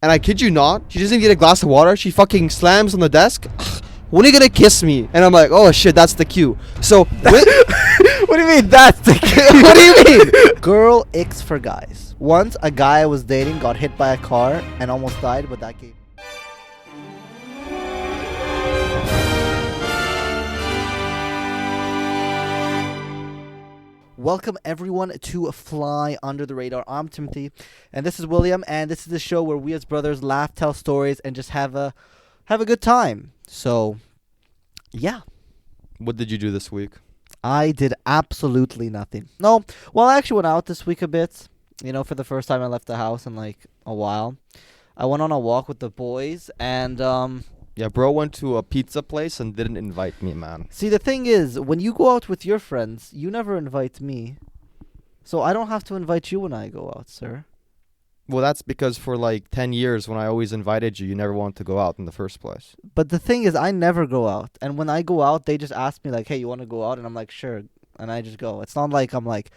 And I kid you not, she doesn't get a glass of water. She fucking slams on the desk. When are you gonna kiss me? And I'm like, oh shit, that's the cue. So, What do you mean that's the cue? what do you mean? Girl X for guys. Once a guy I was dating got hit by a car and almost died, but that gave. Welcome everyone to Fly Under the Radar. I'm Timothy, and this is William, and this is the show where we as brothers laugh, tell stories, and just have a good time. So, yeah, What did you do this week? I did absolutely nothing. No, well, I actually went out this week a bit. You know, for the first time I left the house in like a while. I went on a walk with the boys, and Yeah, bro went to a pizza place and didn't invite me, man. see, the thing is, when you go out with your friends, you never invite me. So I don't have to invite you when I go out, sir. Well, that's because for like 10 years when I always invited you, you never wanted to go out in the first place. But the thing is, I never go out. And when I go out, they just ask me, like, hey, you want to go out? And I'm like, sure. And I just go. It's not like I'm, like,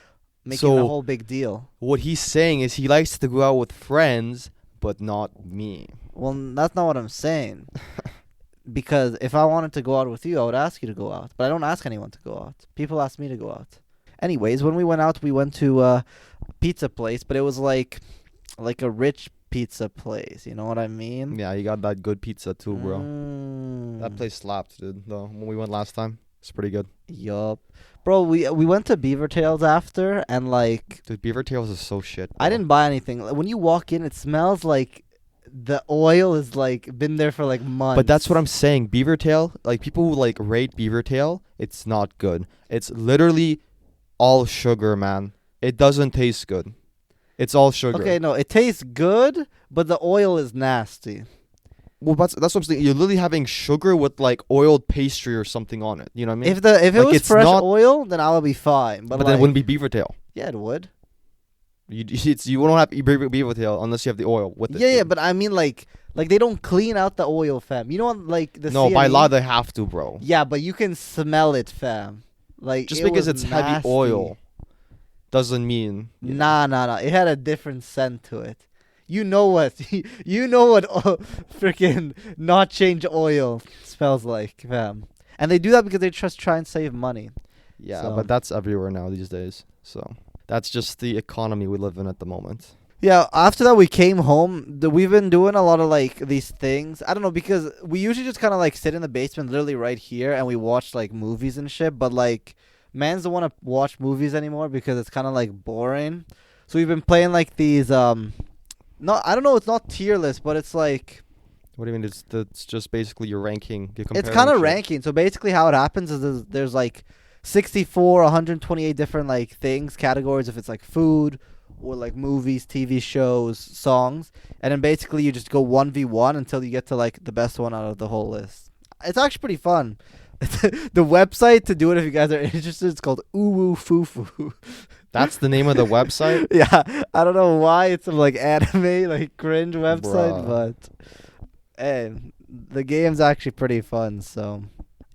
making a So- whole big deal. What he's saying is he likes to go out with friends, but not me. Well, that's not what I'm saying. Because if I wanted to go out with you, I would ask you to go out. But I don't ask anyone to go out. People ask me to go out. Anyways, when we went out, we went to a pizza place, but it was like a rich pizza place. You know what I mean? Yeah, you got that good pizza too, bro. Mm. That place slapped, dude. Though when we went last time, it's pretty good. Yup. Bro, we went to Beaver Tails after, and like Dude, Beaver Tails is so shit. I bro. didn't buy anything. When you walk in, it smells like the oil is like been there for like months. But that's what I'm saying. Beaver Tail, like people who like rate Beaver Tail, it's not good. It's literally all sugar, man. It doesn't taste good. It's all sugar. Okay, no, it tastes good, but the oil is nasty. Well, that's what I'm saying. You're literally having sugar with like oiled pastry or something on it. You know what I mean? If it like, was it's fresh not- oil, then I'll be fine. But then it like, wouldn't be Beaver Tail. yeah, it would. You won't have Beaver Tail unless you have the oil with it. Yeah, dude. but I mean like they don't clean out the oil, fam. You know what, like the No, by CME? law they have to, bro. Yeah, but you can smell it, fam. Like Just it because was it's heavy nasty. oil doesn't mean. Nah. It had a different scent to it. You know what? You know what freaking not change oil smells like, fam. And they do that because they just try and save money. Yeah, So- but that's everywhere now these days. So that's just the economy we live in at the moment. Yeah, after that we came home. We've been doing a lot of like these things. I don't know, because we usually just kind of like sit in the basement literally right here and we watch like movies and shit, but like mans don't want to watch movies anymore because it's kind of like boring. So we've been playing like these no, I don't know, it's not tier list, but it's like What do you mean? It's just basically your ranking. You're it's comparing kind of shit. ranking. So basically how it happens is there's like 64, 128 different like things, categories, if it's like food or like movies, TV shows, songs, and then basically you just go 1v1 until you get to like the best one out of the whole list. It's actually pretty fun. The website to do it, if you guys are interested, it's called Uwu Fufu. That's the name of the website. Yeah, I don't know why it's some like anime like cringe website, Bruh. but hey, the game's actually pretty fun. So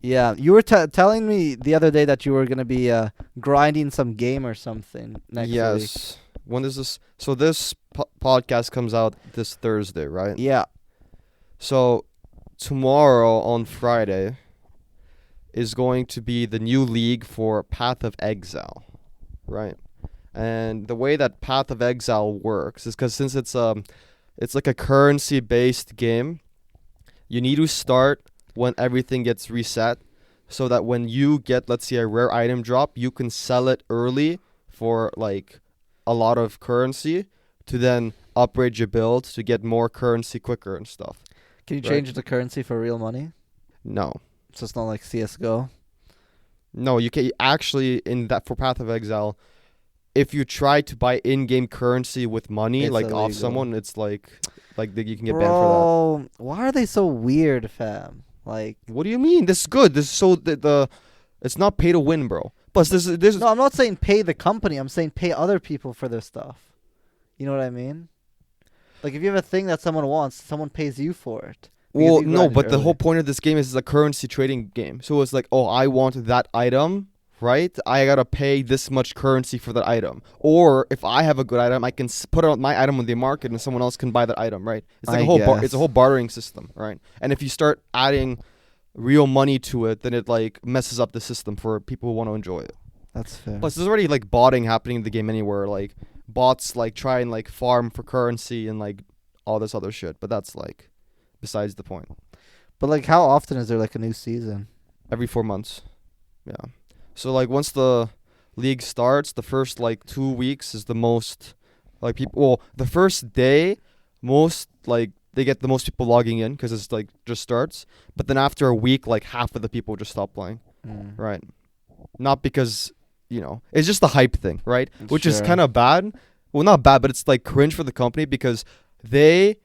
yeah, you were telling me the other day that you were gonna be grinding some game or something next week. Yes. When is this? So this podcast comes out this Thursday, right? Yeah. So tomorrow on Friday is going to be the new league for Path of Exile, right? And the way that Path of Exile works is because since it's like a currency based game, you need to start when everything gets reset, so that when you get, let's say, a rare item drop, you can sell it early for like a lot of currency to then upgrade your build to get more currency quicker and stuff. Can you Right. change the currency for real money? No. So it's not like CS:GO. No, you can actually, in that for Path of Exile, if you try to buy in-game currency with money, It's like illegal. off someone, it's like you can get banned for Bro, why are they so weird, fam? Like, that. What do you mean? This is good. This is so the it's not pay to win, bro. Plus, this is no, I'm not saying pay the company. I'm saying pay other people for their stuff. You know what I mean? Like, if you have a thing that someone wants, someone pays you for it. because well, you no, grinded but the early. whole point of this game is it's a currency trading game. So it's like, oh, I want that item right? I gotta pay this much currency for that item. Or if I have a good item, I can put out my item on the market, and someone else can buy that item, right? It's like I a whole it's a guess. whole bartering system, right? And if you start adding real money to it, then it like messes up the system for people who want to enjoy it. That's fair. Plus, there's already like botting happening in the game anywhere. Like bots like try and like farm for currency and like all this other shit. But that's like besides the point. But like, how often is there like a new season? Every 4 months, yeah. So like once the league starts, the first like 2 weeks is the most like people. Well, the first day, most like they get the most people logging in because it's like just starts. But then after a week, like half of the people just stop playing. Right. Not because, it's just the hype thing, right? Which is Sure. kind of bad. Well, not bad, but it's like cringe for the company because they,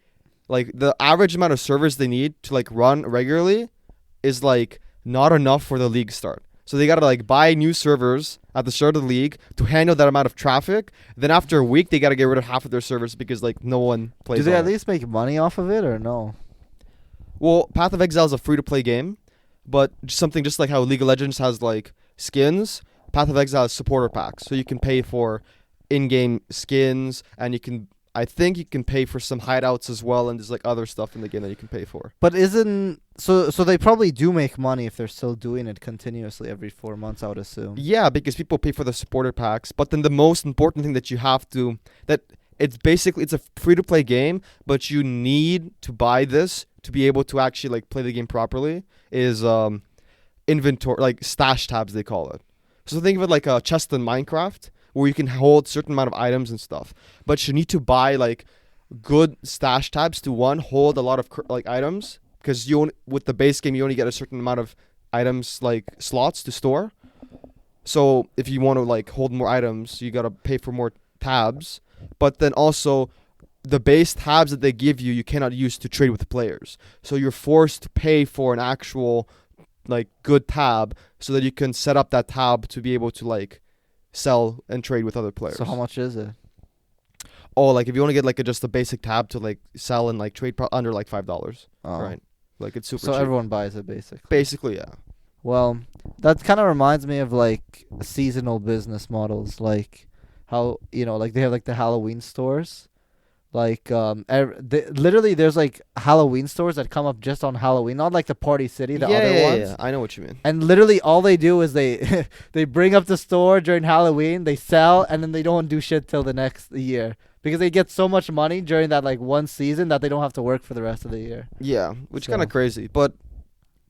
like, the average amount of servers they need to like run regularly is like not enough for the league start. So they gotta like buy new servers at the start of the league to handle that amount of traffic. Then after a week, they gotta get rid of half of their servers because like no one plays. Do they on at it. least make money off of it or no? Well, Path of Exile is a free-to-play game, but something just like how League of Legends has like skins, Path of Exile has supporter packs, so you can pay for in-game skins, and I think you can pay for some hideouts as well, and there's like other stuff in the game that you can pay for. But isn't so they probably do make money if they're still doing it continuously every 4 months, I would assume. Yeah, because people pay for the supporter packs, but then the most important thing that you have to that it's a free-to-play game, but you need to buy this to be able to actually like play the game properly is inventory, like stash tabs they call it. So think of it like a chest in Minecraft where you can hold certain amount of items and stuff, but you need to buy like good stash tabs to hold a lot of like items because with the base game you only get a certain amount of items like slots to store. So if you want to like hold more items, you got to pay for more tabs, but then also the base tabs that they give you cannot use to trade with players. So you're forced to pay for an actual like good tab so that you can set up that tab to be able to like sell and trade with other players. So how much is it? Oh, like if you want to get like just a basic tab to like sell and like trade under like $5, Oh. right? Like it's super So cheap. everyone buys it basically. Basically, yeah. Well, that kind of reminds me of like seasonal business models, like how like they have like the Halloween stores, like literally there's like Halloween stores that come up just on Halloween, not like the Party City, the other ones. Yeah. I know what you mean. And literally all they do is they they bring up the store during Halloween, they sell, and then they don't do shit till the next year because they get so much money during that like one season that they don't have to work for the rest of the year. Yeah, which So- kind of crazy. But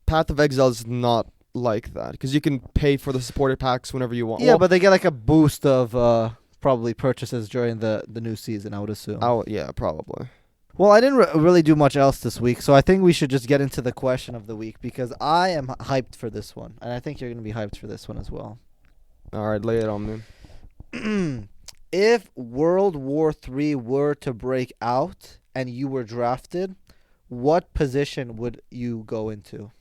Path of Exile is not like that because you can pay for the supporter packs whenever you want. Yeah, Well, but they get like a boost of probably purchases during the new season, I would assume. yeah, probably. Well, I didn't really do much else this week, so I think we should just get into the question of the week because I am hyped for this one, and I think you're going to be hyped for this one as well. All right, lay it on me. If World War III were to break out and you were drafted, what position would you go into?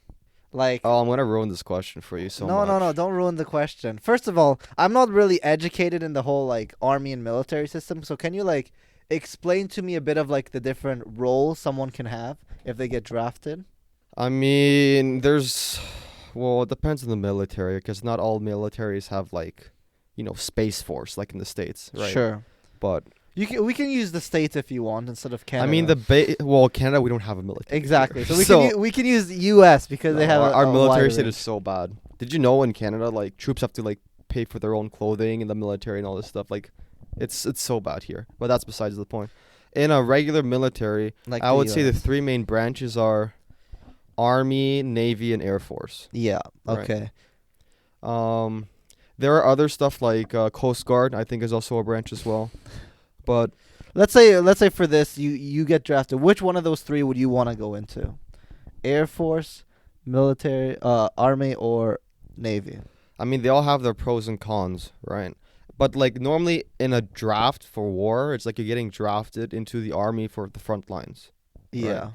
Like, Oh, I'm gonna ruin this question for you so much. no, don't ruin the question. First of all, I'm not really educated in the whole like army and military system, so can you like explain to me a bit of like the different roles someone can have if they get drafted? I mean, well, it depends on the military because not all militaries have like, Space Force like in the States, right? Sure. But We can use the states if you want instead of Canada. I mean, Canada, we don't have a military. exactly. So here. we can use U.S. because they have our a military wider state range. is so bad. Did you know in Canada, like troops have to like pay for their own clothing in the military and all this stuff? Like, it's so bad here. But that's besides the point. In a regular military, like I the would say the US. three main branches are Army, Navy, and Air Force. Yeah. Right. Okay. There are other stuff like Coast Guard. I think is also a branch as well. But Let's say for this you get drafted. Which one of those three would you want to go into? Air Force, military, Army, or Navy? I mean, they all have their pros and cons, right? But like normally in a draft for war, it's like you're getting drafted into the army for the front lines. Yeah.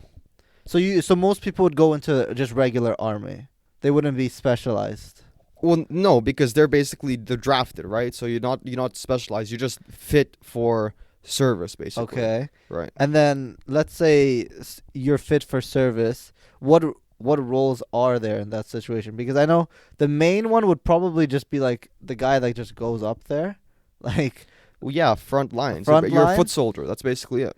So most people would go into just regular Army. They wouldn't be specialized. Well, no, because they're drafted, right? So you're not specialized. You're just fit for service, basically. Okay. Right. And then let's say you're fit for service. What what roles are there in that situation? Because I know the main one would probably just be like the guy that just goes up there, like Well, yeah, front lines. front You're a line. foot soldier. That's basically it.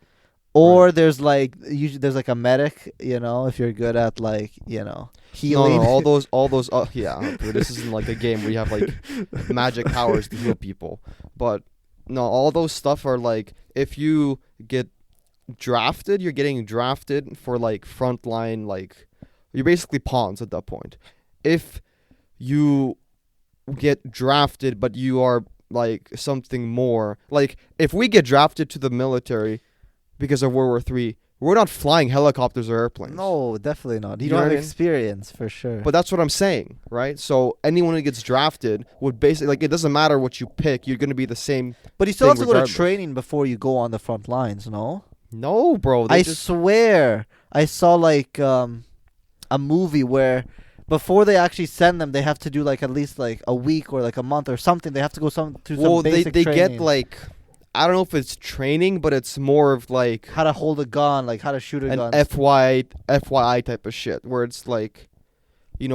Or there's like usually there's like a medic, if you're good at like No, healing. no, all those. Yeah, dude, this isn't like a game where you have like magic powers to heal people. But no, all those stuff are like if you get drafted, you're getting drafted for like frontline. Like you're basically pawns at that point. If you get drafted, but you are like something more. Like if we get drafted to the military because of World War III, we're not flying helicopters or airplanes. No, definitely not. You You don't know have what I mean? experience for sure. But that's what I'm saying, right? So anyone who gets drafted would basically like it doesn't matter what you pick, you're gonna be the same. But you still have thing to go to regardless. training before you go on the front lines, no? No, bro. They I just, swear I saw like a movie where before they actually send them, they have to do like at least like a week or like a month or something. They have to go through some well, basic they training. get like I don't know if it's training, but it's more of like how to hold a gun, like how to shoot a an gun. FYI type of shit where it's like,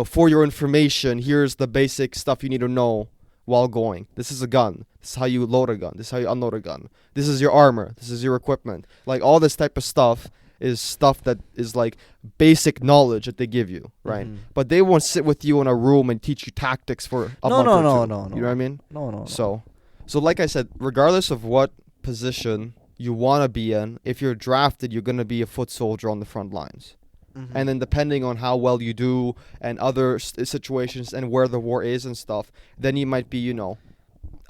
for your information, here's the basic stuff you need to know while going. This is a gun. This is how you load a gun. This is how you unload a gun. This is your armor. This is your equipment. Like all this type of stuff is stuff that is like basic knowledge that they give you, right? Mhm. But they won't sit with you in a room and teach you tactics for a No, month no, or no, two. no, no. You know what I mean? No. So like I said, regardless of what position you want to be in, if you're drafted, you're going to be a foot soldier on the front lines. Mhm. And then depending on how well you do and other situations and where the war is and stuff, then you might be,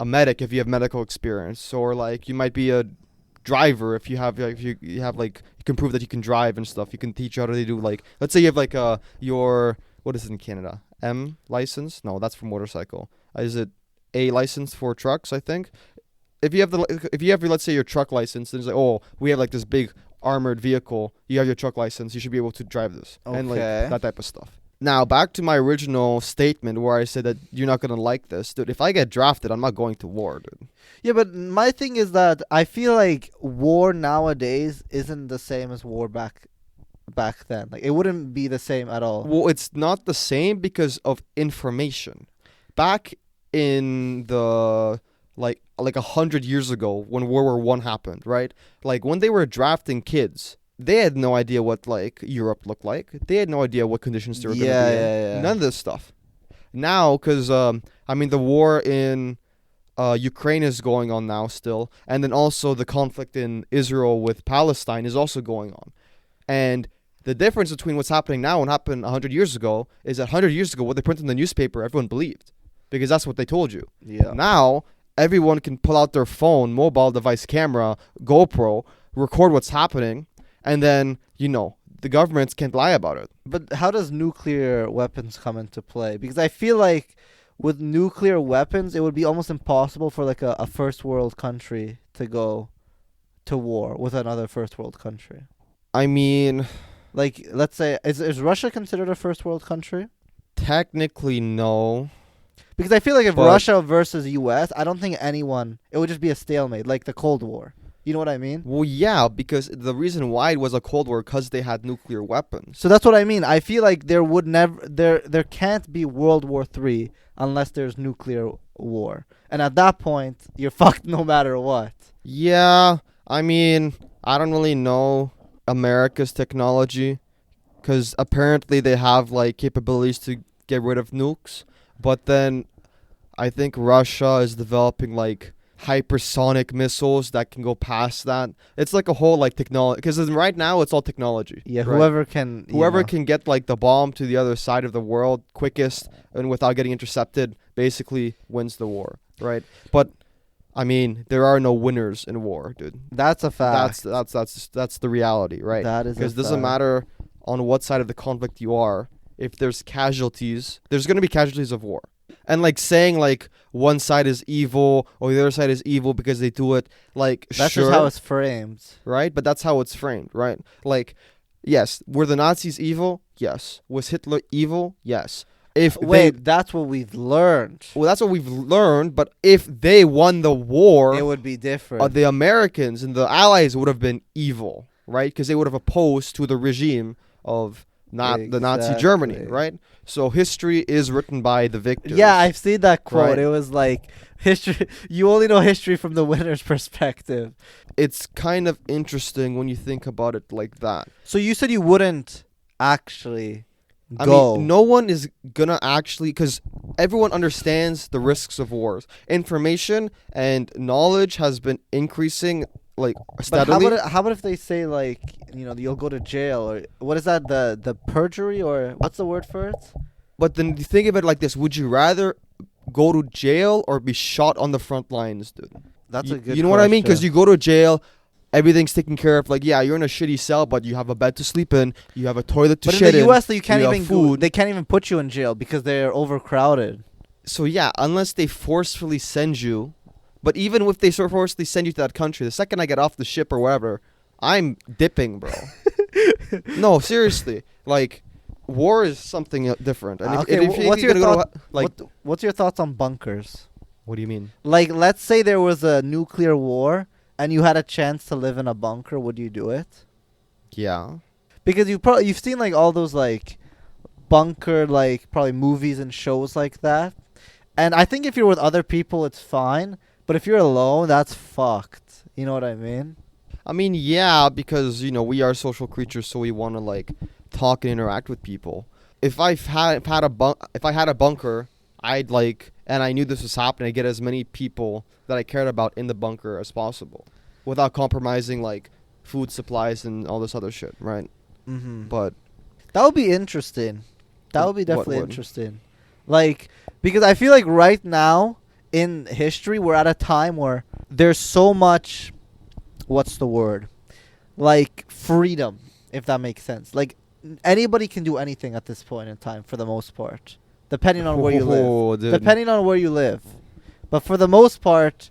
a medic if you have medical experience, or like you might be a driver if you have like, if you have like you can prove that you can drive and stuff. You can teach how to do like let's say you have like your what is it in Canada? M license? No, that's for motorcycle. Is it A license for trucks, I think? If you have let's say your truck license, then it's like, oh, we have like this big armored vehicle. You have your truck license, you should be able to drive this. And like Okay. that type of stuff. Now, back to my original statement where I said that you're not going to like this. Dude, if I get drafted, I'm not going to war, dude. Yeah, but my thing is that I feel like war nowadays isn't the same as war back then. Like it wouldn't be the same at all. Well, it's not the same because of information. Back in the like 100 years ago when World War One happened, right? Like when they were drafting kids, they had no idea what like Europe looked like. They had no idea what conditions they were going to be in. Yeah. None of this stuff. Now, because the war in Ukraine is going on now still, and then also the conflict in Israel with Palestine is also going on, and the difference between what's happening now and what happened 100 years ago is that 100 years ago, what they printed in the newspaper, everyone believed because that's what they told you. Yeah. Now, everyone can pull out their phone, mobile device camera, GoPro, record what's happening, and then, the governments can't lie about it. But how does nuclear weapons come into play? Because I feel like with nuclear weapons, it would be almost impossible for like a first world country to go to war with another first world country. I mean, Like, let's say, is Russia considered a first world country? technically, no. Because I feel like if But- Russia versus US, I don't think it would just be a stalemate, like the Cold War. You know what I mean? Well, yeah, because the reason why it was a Cold War because they had nuclear weapons. So that's what I mean. I feel like there can't be World War III unless there's nuclear war. And at that point, you're fucked no matter what. Yeah, I don't really know America's technology because apparently they have like capabilities to get rid of nukes, but then I think Russia is developing like hypersonic missiles that can go past that. It's like a whole like technology because right now it's all technology. Yeah, right? whoever can. Whoever can get like the bomb to the other side of the world quickest and without getting intercepted basically wins the war, right? But there are no winners in war, dude. That's a fact. That's the reality, right? That is a Because it doesn't fact. matter on what side of the conflict you are. If there's casualties, there's going to be casualties of war. And like saying like one side is evil or the other side is evil because they do it, like That's sure, just how it's framed. right? But that's how it's framed, right? Like, yes, were the Nazis evil? Yes. Was Hitler evil? Yes. If Wait, that's what we've learned. well, that's what we've learned. But if they won the war, It would be different. the Americans and the Allies would have been evil, right? Because they would have opposed to the regime of not the Nazi Germany, Exactly. right? So history is written by the victors. Yeah, I've seen that quote. Right. It was like history. You only know history from the winner's perspective. It's kind of interesting when you think about it like that. So you said you wouldn't actually I go. mean, no one is gonna actually, because everyone understands the risks of wars. Information and knowledge has been increasing like But steadily. how about if they say like you'll go to jail, or what is that, the perjury, or what's the word for it? But then you think of it like this: would you rather go to jail or be shot on the front lines, dude? That's you, a good. you know what I mean? Because question. you go to jail, everything's taken care of. Like, yeah, you're in a shitty cell, but you have a bed to sleep in, you have a toilet to But in shit the in. U.S., though, you can't you have even food. they can't even put you in jail because they're overcrowded. So yeah, unless they forcefully send you, but even if they forcefully send you to that country, the second I get off the ship or whatever, I'm dipping, bro. No, seriously, like, war is something different. And Okay, if you what's think your you're gonna thought? go, like, What's your thoughts on bunkers? what do you mean? Like, let's say there was a nuclear war and you had a chance to live in a bunker. Would you do it? Yeah. Because you've seen like all those like bunker like probably movies and shows like that. And I think if you're with other people, it's fine. But if you're alone, that's fucked. You know what I mean? I mean, yeah, because we are social creatures, so we want to like talk and interact with people. If I had a bunker, I'd like, and I knew this was happening, I'd get as many people that I cared about in the bunker as possible, without compromising like food supplies and all this other shit, right? Mm-hmm. But That would be interesting. That would be What definitely would? interesting. Like, because I feel like right now in history, we're at a time where there's so much, what's the word? Like, freedom, if that makes sense. Like, anybody can do anything at this point in time for the most part, depending on where you live. Oh, dude. Depending on where you live. But for the most part,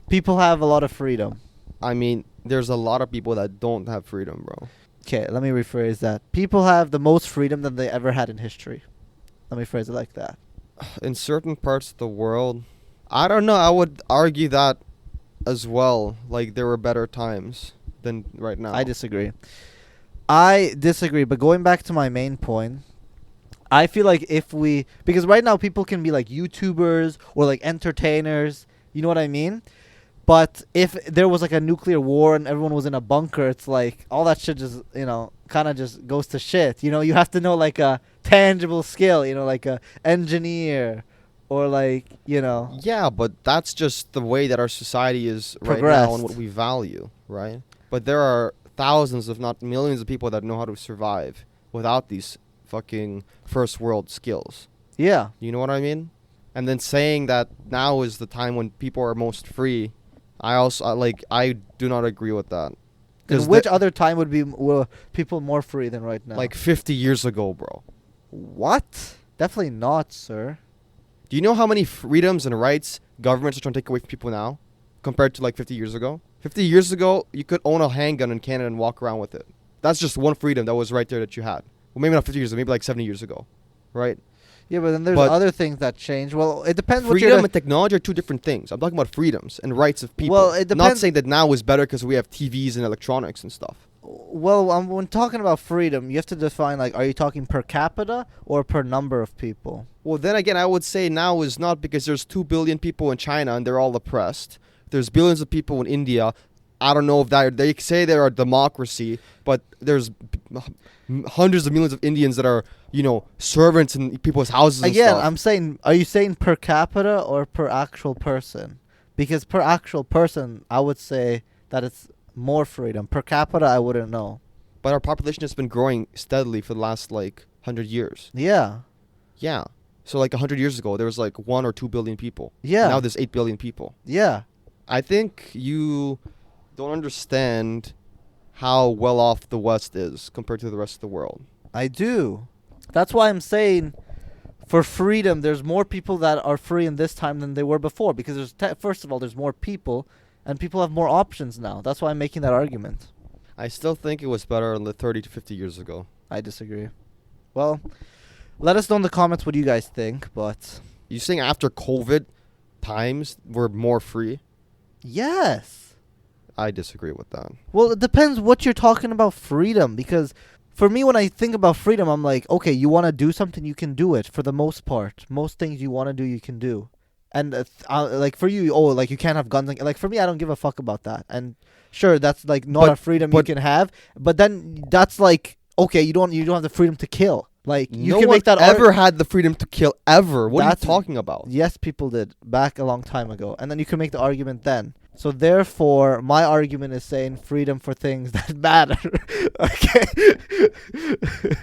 people have a lot of freedom. I mean, there's a lot of people that don't have freedom, bro. Okay, let me rephrase that. People have the most freedom than they ever had in history. Let me phrase it like that. In certain parts of the world, I don't know. I would argue that as well. Like, there were better times than right now. I disagree. But going back to my main point, I feel like because right now people can be like YouTubers or like entertainers, you know what I mean? But if there was like a nuclear war and everyone was in a bunker, it's like all that shit just, kind of just goes to shit. You have to know like a tangible skill, like a engineer or like, Yeah, but that's just the way that our society is right now and what progressed. we value, right? But there are thousands, if not millions, of people that know how to survive without these fucking first world skills. Yeah. You know what I mean? And then saying that now is the time when people are most free, I do not agree with that. In which other time were people more free than right now? Like 50 years ago, bro. What? Definitely not, sir. Do you know how many freedoms and rights governments are trying to take away from people now compared to like 50 years ago? 50 years ago, you could own a handgun in Canada and walk around with it. That's just one freedom that was right there that you had. Well, maybe not 50 years ago, maybe like 70 years ago, right? Yeah, but then there's But other things that change. Well, it depends what Freedom you're. and technology are two different things. I'm talking about freedoms and rights of people. Well, it Not depends- saying that now is better because we have TVs and electronics and stuff. Well, when talking about freedom, you have to define like, are you talking per capita or per number of people? Well, then again, I would say now is not because there's 2 billion people in China and they're all oppressed. There's billions of people in India. I don't know if they say they're a democracy, but there's hundreds of millions of Indians that are, servants in people's houses and Again, stuff. I'm saying, are you saying per capita or per actual person? Because per actual person, I would say that it's more freedom. Per capita, I wouldn't know. But our population has been growing steadily for the last, 100 years. Yeah. Yeah. So, 100 years ago, there was, 1 or 2 billion people. Yeah. Now there's 8 billion people. Yeah. I think you don't understand how well off the West is compared to the rest of the world. I do. That's why I'm saying for freedom, there's more people that are free in this time than they were before. Because first of all, there's more people, and people have more options now. That's why I'm making that argument. I still think it was better in the 30 to 50 years ago. I disagree. Well, let us know in the comments what you guys think, but You saying after COVID times were more free? yes. I disagree with that. Well, it depends what you're talking about freedom, because for me, when I think about freedom, I'm like, okay, you want to do something, you can do it for the most part. Most things you want to do, you can do. And like for you, oh, like you can't have guns. Like for me, I don't give a fuck about that. And sure, that's like not a freedom you can have. But then that's like, okay, you don't have the freedom to kill. Like you no can one make that ever had the freedom to kill ever. What are you That's- talking about? Yes, people did back a long time ago, and then you can make the argument then. So therefore, my argument is saying freedom for things that matter. Okay.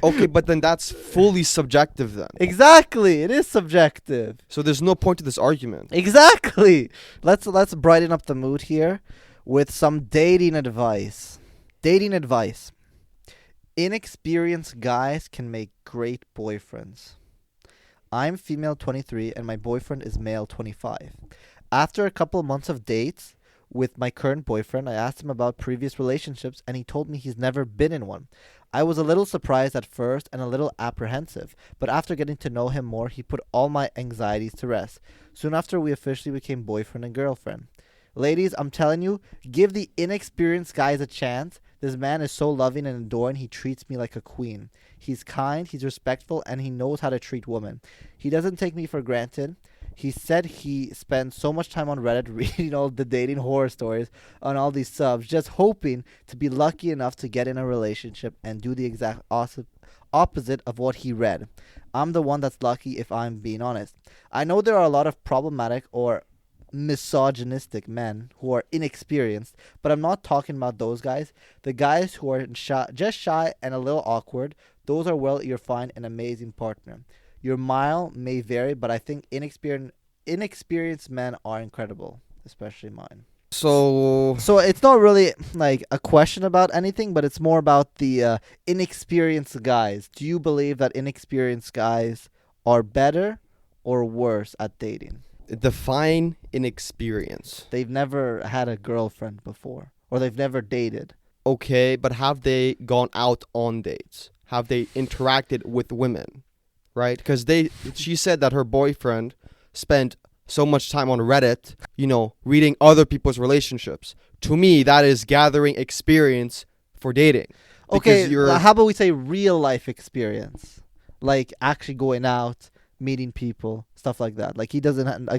Okay, but then that's fully subjective then. Exactly, it is subjective. So there's no point to this argument. Exactly. Let's brighten up the mood here with some dating advice. Dating advice. Inexperienced guys can make great boyfriends. I'm female 23 and my boyfriend is male 25. After a couple of months of dates with my current boyfriend, I asked him about previous relationships and he told me he's never been in one. I was a little surprised at first and a little apprehensive, but after getting to know him more, he put all my anxieties to rest. Soon after, we officially became boyfriend and girlfriend. Ladies, I'm telling you, give the inexperienced guys a chance. This man is so loving and adoring, he treats me like a queen. He's kind, he's respectful, and he knows how to treat women. He doesn't take me for granted. He said he spends so much time on Reddit reading all the dating horror stories on all these subs, just hoping to be lucky enough to get in a relationship and do the exact opposite of what he read. I'm the one that's lucky if I'm being honest. I know there are a lot of problematic or misogynistic men who are inexperienced, but I'm not talking about those guys. The guys who are just shy and a little awkward, those are well, you'll find an amazing partner. Your mile may vary, but I think inexperienced men are incredible, especially mine. So it's not really like a question about anything, but it's more about the inexperienced guys. Do you believe that inexperienced guys are better or worse at dating? define inexperience. They've never had a girlfriend before, or they've never dated. Okay, but have they gone out on dates? Have they interacted with women? Right? Because she said that her boyfriend spent so much time on Reddit, reading other people's relationships. To me, that is gathering experience for dating. Okay, how about we say real life experience? Like actually going out, meeting people, stuff like that. Like a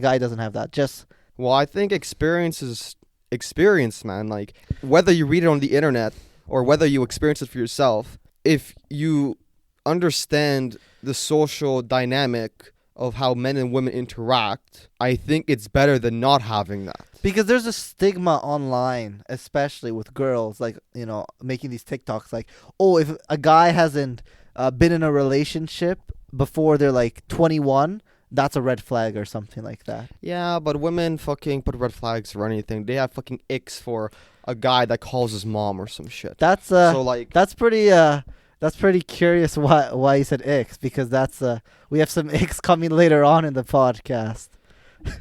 guy doesn't have that. Well, I think experience is experience, man. Like whether you read it on the internet or whether you experience it for yourself, if you understand the social dynamic of how men and women interact, I think it's better than not having that. Because there's a stigma online, especially with girls, like, making these TikToks like, oh, if a guy hasn't been in a relationship before they're like 21, that's a red flag or something like that. Yeah, but women fucking put red flags for anything. They have fucking icks for a guy that calls his mom or some shit. That's pretty curious why you said icks, because we have some icks coming later on in the podcast.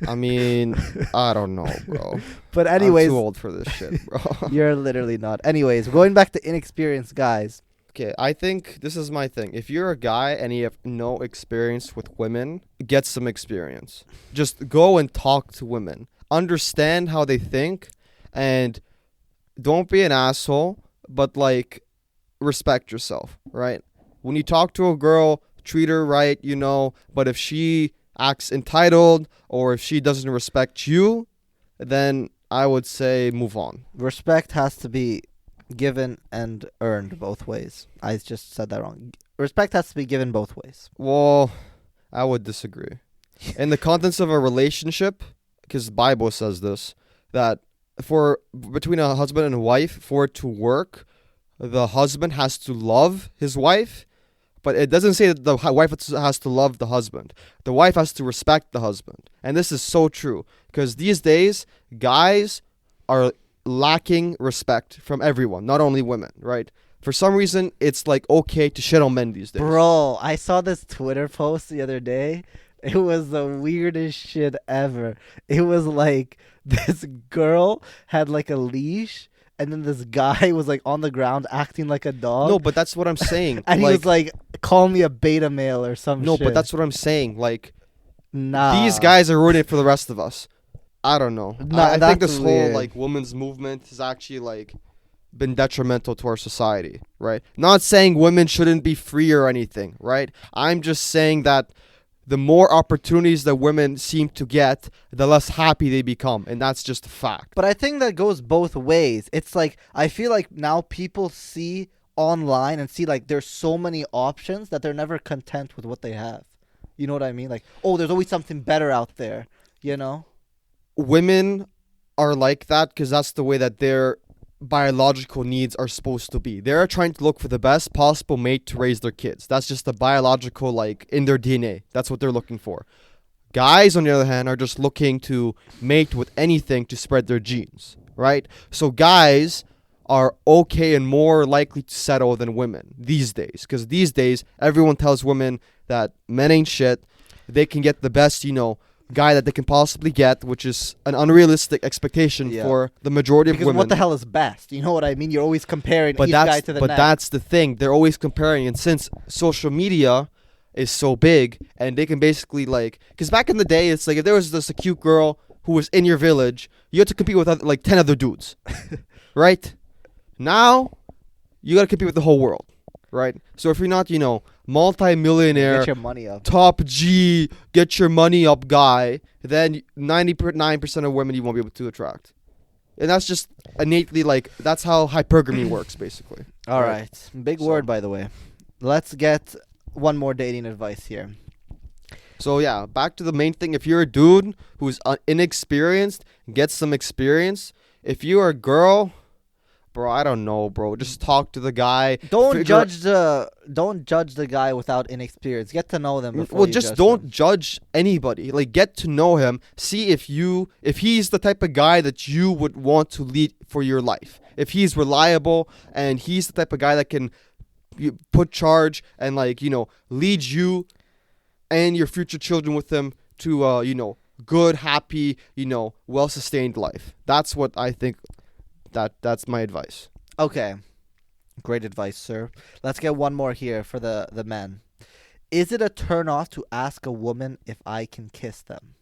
I mean, I don't know, bro. But anyways, I'm too old for this shit, bro. You're literally not. Anyways, going back to inexperienced guys. Okay, I think this is my thing. If you're a guy and you have no experience with women, get some experience. Just go and talk to women. Understand how they think, and don't be an asshole, but respect yourself, right? When you talk to a girl, treat her right, but if she acts entitled or if she doesn't respect you, then I would say move on. Respect has to be given and earned both ways. I just said that wrong. Respect has to be given both ways. Well, I would disagree. In the contents of a relationship, because the Bible says this, that between a husband and a wife, for it to work, the husband has to love his wife, but it doesn't say that the wife has to love the husband. The wife has to respect the husband. And this is so true, because these days, guys are lacking respect from everyone, not only women, right? For some reason, it's okay to shit on men these days. Bro, I saw this Twitter post the other day. It was the weirdest shit ever. It was like this girl had a leash, and then this guy was on the ground acting like a dog. No, but that's what I'm saying. And he was call me a beta male or some shit. No, but that's what I'm saying. Nah. These guys are ruining it for the rest of us. I don't know. Nah, I think this weird. whole women's movement is actually been detrimental to our society, right? Not saying women shouldn't be free or anything, right? I'm just saying that the more opportunities that women seem to get, the less happy they become, and that's just a fact. But I think that goes both ways. It's like I feel like now people see online and see like there's so many options that they're never content with what they have. You know what I mean? Like, oh, there's always something better out there, you know? Women are like that because that's the way that their biological needs are supposed to be. They're trying to look for the best possible mate to raise their kids. That's just the biological, like, in their DNA. That's what they're looking for. Guys, on the other hand, are just looking to mate with anything to spread their genes, right? So guys are okay and more likely to settle than women these days. Because these days, everyone tells women that men ain't shit. They can get the best, guy that they can possibly get, which is an unrealistic expectation for the majority of Because women. what the hell is best? You know what I mean? You're always comparing each guy to the But next. that's the thing. They're always comparing. And since social media is so big, and they can basically, like... Because back in the day, it's like if there was just a cute girl who was in your village, you had to compete with, 10 other dudes. Right? Now, you got to compete with the whole world. Right? So if you're not, multi-millionaire... Get your money up. top G, get your money up guy, then 99% of women you won't be able to attract. And that's just innately, that's how hypergamy works, basically. All right. Big word, by the way. Let's get one more dating advice here. So, yeah, back to the main thing. If you're a dude who's inexperienced, get some experience. If you're a girl... Bro, I don't know, bro. Just talk to the guy. Don't judge the guy without inexperience. Get to know them before you just judge don't them. judge anybody. Get to know him. See if he's the type of guy that you would want to lead for your life. If he's reliable and he's the type of guy that can put charge and lead you and your future children with him to good, happy, well-sustained life. That's what I think. That's my advice. Okay. Great advice, sir. Let's get one more here for the men. Is it a turn off to ask a woman if I can kiss them?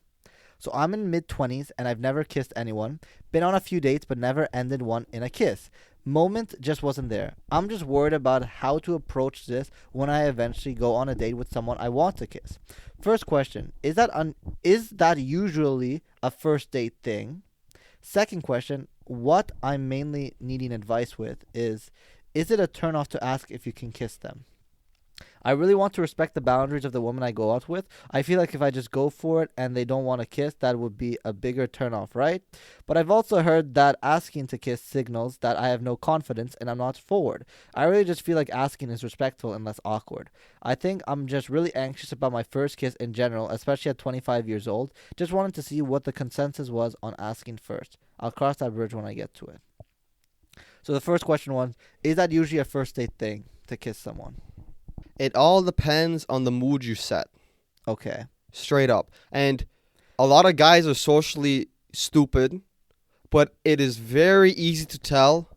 So I'm in mid-20s and I've never kissed anyone. Been on a few dates but never ended one in a kiss. Moment just wasn't there. I'm just worried about how to approach this when I eventually go on a date with someone I want to kiss. First question, is that usually a first date thing? Second question, what I'm mainly needing advice with is it a turn off to ask if you can kiss them? I really want to respect the boundaries of the woman I go out with. I feel like if I just go for it and they don't want to kiss, that would be a bigger turn off, right? But I've also heard that asking to kiss signals that I have no confidence and I'm not forward. I really just feel like asking is respectful and less awkward. I think I'm just really anxious about my first kiss in general, especially at 25 years old. Just wanted to see what the consensus was on asking first. I'll cross that bridge when I get to it. So the first question was, is that usually a first date thing to kiss someone? It all depends on the mood you set. Okay. Straight up. And a lot of guys are socially stupid, but it is very easy to tell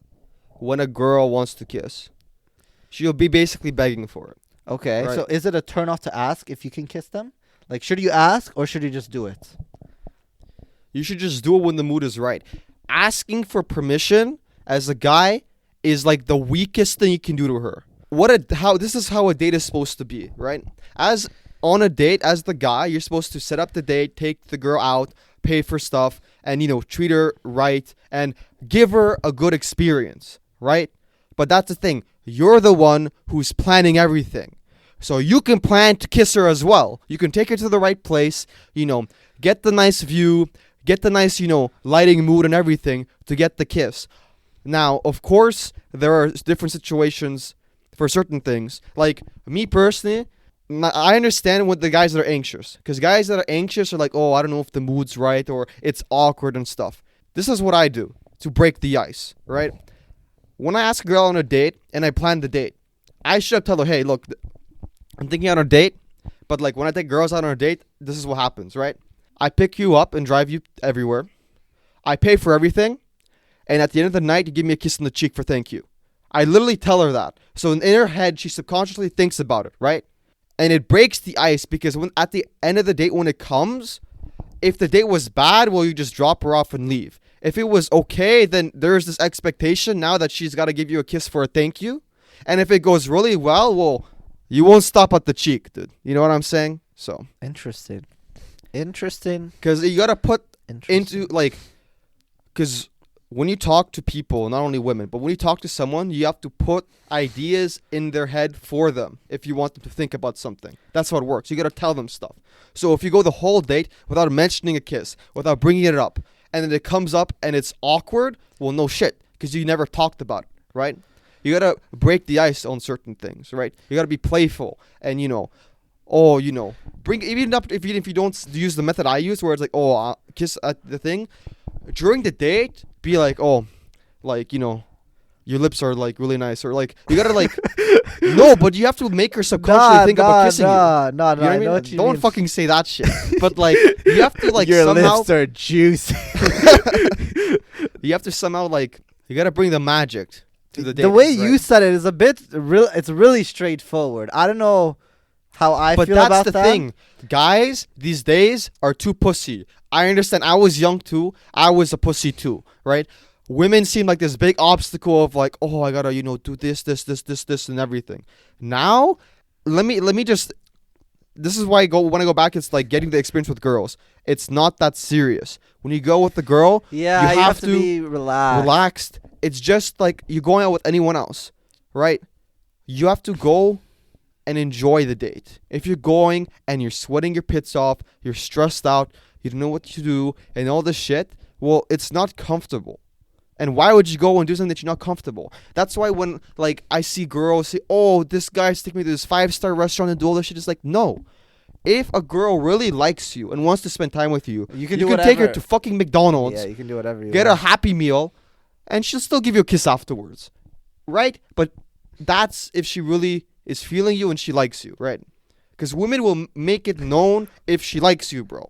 when a girl wants to kiss. She'll be basically begging for it. Okay. Right. So is it a turn off to ask if you can kiss them? Should you ask or should you just do it? You should just do it when the mood is right. Asking for permission as a guy is the weakest thing you can do to her. This is how a date is supposed to be, right? As on a date, as the guy, you're supposed to set up the date, take the girl out, pay for stuff, and treat her right and give her a good experience, right? But that's the thing. You're the one who's planning everything. So you can plan to kiss her as well. You can take her to the right place, get the nice view, get the nice, lighting mood and everything to get the kiss. Now, of course, there are different situations for certain things. Like, me personally, I understand with the guys that are anxious. Because guys that are anxious are like, oh, I don't know if the mood's right or it's awkward and stuff. This is what I do to break the ice, right? When I ask a girl on a date and I plan the date, I should tell her, hey, look, I'm thinking on a date, but when I take girls out on a date, this is what happens, right? I pick you up and drive you everywhere. I pay for everything. And at the end of the night, you give me a kiss on the cheek for thank you. I literally tell her that. So in her head, she subconsciously thinks about it, right? And it breaks the ice because at the end of the date, when it comes, If the date was bad, well, you just drop her off and leave. If it was okay, then there's this expectation now that she's got to give you a kiss for a thank you. And if it goes really well, you won't stop at the cheek, dude. You know what I'm saying? So Interesting. because you got to put into like, because when you talk to people, not only women, but when you talk to someone, you have to put ideas in their head for them if you want them to think about something. That's how it works. You got to tell them stuff. So if you go the whole date without mentioning a kiss, without bringing it up, and then it comes up and it's awkward, well, no shit, because you never talked about it, right? You got to break the ice on certain things, right? You got to be playful and, bring, even if you don't use the method I use where it's like, kiss at the thing, during the date, be like, your lips are like really nice, or like you gotta like no, but you have to make her subconsciously think about kissing you. No, You know what I mean? Don't mean. fucking say that shit. But like you have to like Your somehow lips are juicy. you have to somehow like you gotta bring the magic to the date. The way right? you said it is a bit real. It's really straightforward. I don't know how I But feel that's about the that. thing. Guys these days are too pussy. I understand. I was young too. I was a pussy too, right? Women seem like this big obstacle of like, oh, I gotta, do this, and everything. Now, let me just. This is why when I go back, it's like getting the experience with girls. It's not that serious. When you go with the girl, Yeah, you have to be relaxed. relaxed. It's just like you're going out with anyone else, right? You have to go and enjoy the date. If you're going and you're sweating your pits off, you're stressed out, you don't know what to do, and all this shit, well, it's not comfortable. And why would you go and do something that you're not comfortable? That's why when like I see girls say, "Oh, this guy's taking me to this 5-star restaurant and do all this shit," it's like, no. If a girl really likes you and wants to spend time with you, You can take whatever. her to fucking McDonald's, Yeah, you can do whatever you get a want. Happy Meal, and she'll still give you a kiss afterwards, right? But that's if she really is feeling you and she likes you, right? Because women will make it known if she likes you, bro.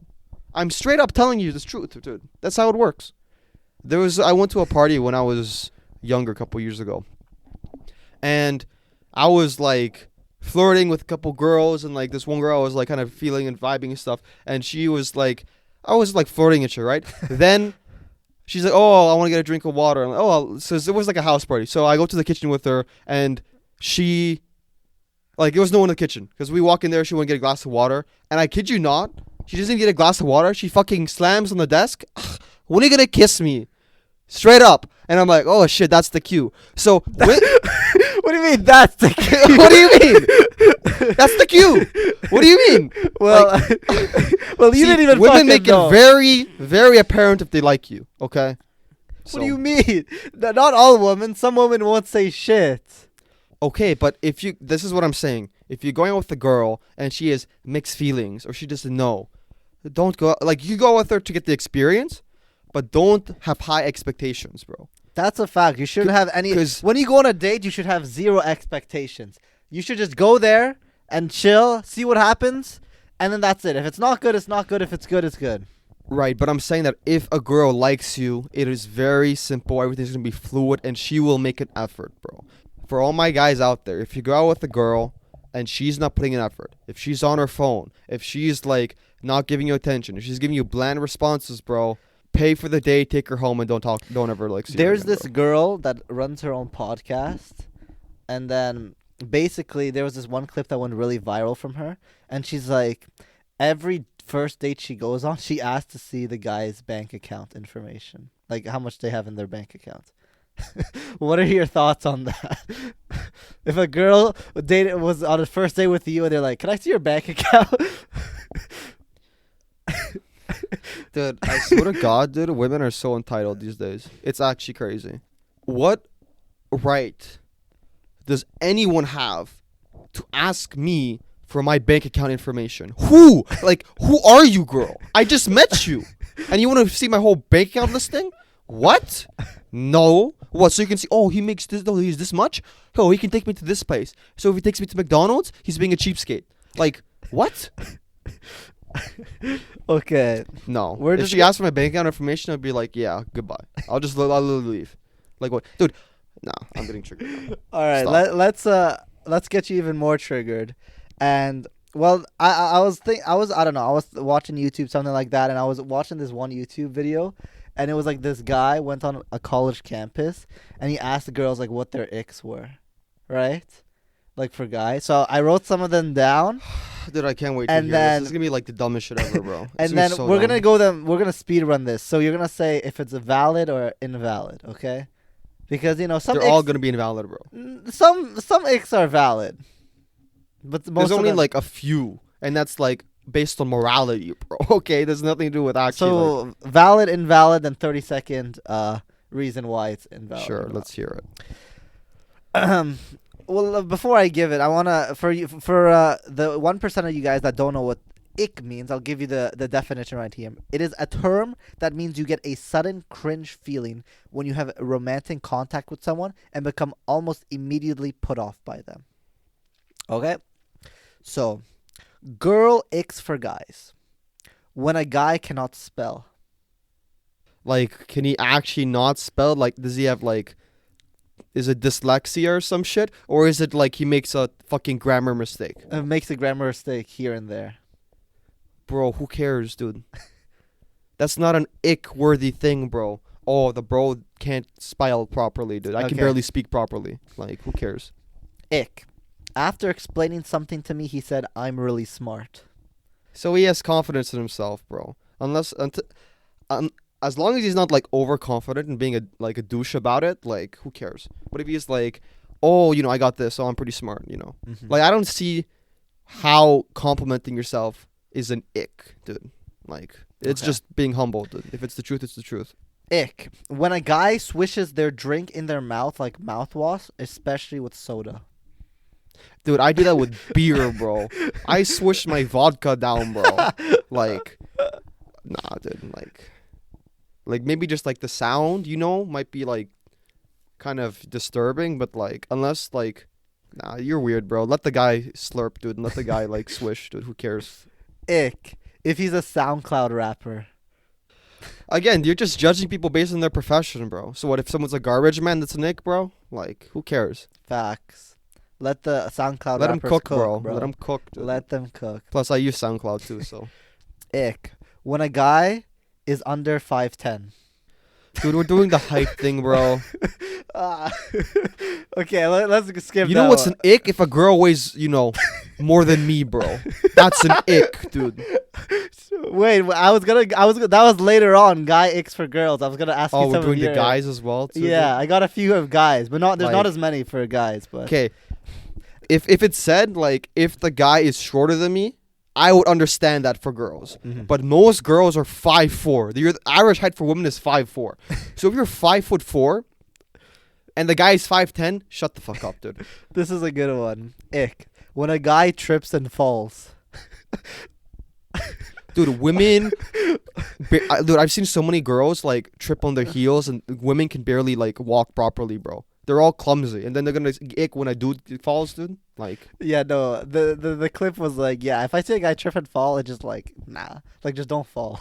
I'm straight up telling you the truth, dude. That's how it works. I went to a party when I was younger, a couple years ago, and I was like flirting with a couple girls, and like this one girl I was like kind of feeling and vibing and stuff, and she was like, I was like flirting at her, right? Then she's like, "Oh, I want to get a drink of water." I'm like, "Oh," so it was like a house party, so I go to the kitchen with her, and she, like, there was no one in the kitchen because we walk in there, she want to get a glass of water, and I kid you not, she doesn't get a glass of water, she fucking slams on the desk. When are you gonna kiss me? Straight up. And I'm like, oh shit, that's the cue. So What do you mean that's the cue? what do you mean? That's the cue. What do you mean? Well, well, you See, didn't even women fucking make know. it very, very apparent if they like you. Okay. What do you mean? Not all women. Some women won't say shit. Okay, but this is what I'm saying. If you're going out with a girl and she has mixed feelings or she doesn't know, don't go. Like, you go with her to get the experience, but don't have high expectations, bro. That's a fact. You shouldn't have any. 'cause- When you go on a date, you should have zero expectations. You should just go there and chill, see what happens, and then that's it. If it's not good, it's not good. If it's good, it's good. Right, but I'm saying that if a girl likes you, it is very simple. Everything's gonna be fluid, and she will make an effort, bro. For all my guys out there, if you go out with a girl and she's not putting an effort, if she's on her phone, if she's like not giving you attention, if she's giving you bland responses, bro, pay for the day, take her home, and don't ever like see her There's again, this bro. girl that runs her own podcast, and then basically there was this one clip that went really viral from her, and she's like, every first date she goes on, she asks to see the guy's bank account information, like how much they have in their bank account. What are your thoughts on that? If a girl was on a first date with you and they're like, "Can I see your bank account?" Dude, I swear to God, dude, women are so entitled these days. It's actually crazy. What right does anyone have to ask me for my bank account information? Who? Like, who are you, girl? I just met you. And you want to see my whole bank account listing? What? No. What, so you can see, oh, he makes this, oh, he's this much? Oh, he can take me to this place. So if he takes me to McDonald's, he's being a cheapskate. Like, what? Okay. No. Where If does she it- asked for my bank account information, I'd be like, yeah, goodbye. I'll literally leave. Like, what? Dude, no, I'm getting triggered. All right, Stop. let's get you even more triggered. And Well, I don't know. I was watching YouTube, something like that, and I was watching this one YouTube video, and it was like this guy went on a college campus, and he asked the girls like what their icks were, right? Like for guys. So I wrote some of them down, Dude, I can't wait to and hear then this. This is gonna be like the dumbest shit ever, bro. It's and gonna then be so we're dumb. gonna go them. We're gonna speed run this. So you're gonna say if it's a valid or invalid, okay? Because some They're all icks, gonna be invalid, bro. some icks are valid, but most There's of only them, like a few, and that's like based on morality, bro. Okay, there's nothing to do with actually. so valid, invalid, then 30-second reason why it's invalid. Sure, let's hear it. Well, before I give it, I wanna for the 1% of you guys that don't know what ick means, I'll give you the definition right here. It is a term that means you get a sudden cringe feeling when you have romantic contact with someone and become almost immediately put off by them. Okay, so girl icks for guys. When a guy cannot spell. Like, can he actually not spell? Like, does he have like, is it dyslexia or some shit, or is it like he makes a fucking grammar mistake? Makes a grammar mistake here and there. Bro, who cares, dude? That's not an ick-worthy thing, bro. Oh, the bro can't spell properly, dude. I can Okay. barely speak properly. Like, who cares? Ick. After explaining something to me, he said, "I'm really smart." So he has confidence in himself, bro. As long as he's not like overconfident and being a douche about it, like who cares? But if he's like, oh, I got this, so I'm pretty smart, Mhm. Like I don't see how complimenting yourself is an ick, dude. Like it's Okay. just being humble, dude. If it's the truth, it's the truth. Ick. When a guy swishes their drink in their mouth like mouthwash, especially with soda. Dude, I do that with beer, bro. I swish my vodka down, bro. Like, nah, dude. Like maybe just like the sound, might be like kind of disturbing, but like unless like, nah, you're weird, bro. Let the guy slurp, dude, and let the guy like swish, dude. Who cares? Ick. If he's a SoundCloud rapper. Again, you're just judging people based on their profession, bro. So what if someone's a garbage man? That's an ick, bro. Like, who cares? Facts. Let the SoundCloud Let him rappers cook, bro. Let him cook, dude. Let them cook. Plus, I use SoundCloud too, so. Ick. When a guy is under 5'10". Dude, we're doing the height thing, bro. Ah. Okay, let's skip You that know what's one. an ick? If a girl weighs, more than me, bro. That's an ick, dude. Wait, that was later on. Guy icks for girls. I was gonna ask you Oh, we're some doing of the your, guys as well, too. Yeah, I got a few of guys, but there's not Like- as many for guys. But Okay. If it said, like, if the guy is shorter than me, I would understand that for girls. Mhm. But most girls are 5'4". The average height for women is 5'4". So if you're 5'4" and the guy is 5'10", shut the fuck up, dude. this is a good one. Ick. When a guy trips and falls. Dude, women, dude, I've seen so many girls like trip on their heels, and women can barely like walk properly, bro. They're all clumsy, and then they're gonna ick when a dude falls, dude. Like, Yeah, no. The clip was like, yeah, if I see a guy trip and fall, it's just like, nah, like just don't fall.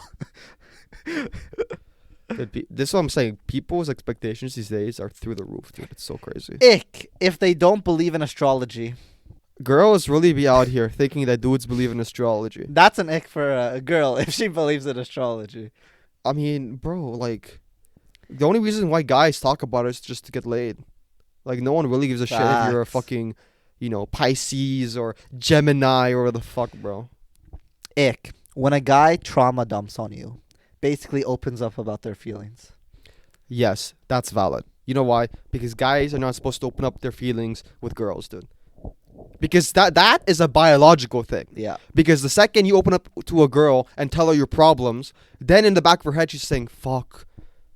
this is what I'm saying. People's expectations these days are through the roof, dude. It's so crazy. Ick. If they don't believe in astrology. Girls really be out here thinking that dudes believe in astrology. That's an ick for a girl if she believes in astrology. I mean, bro, like, the only reason why guys talk about it is just to get laid. Like, no one really gives a shit if you're a Facts. fucking, Pisces or Gemini or the fuck, bro. Ick. When a guy trauma dumps on you. Basically opens up about their feelings. Yes, that's valid. You know why? Because guys are not supposed to open up their feelings with girls, dude. Because that is a biological thing. Yeah. Because the second you open up to a girl and tell her your problems, then in the back of her head she's saying, fuck,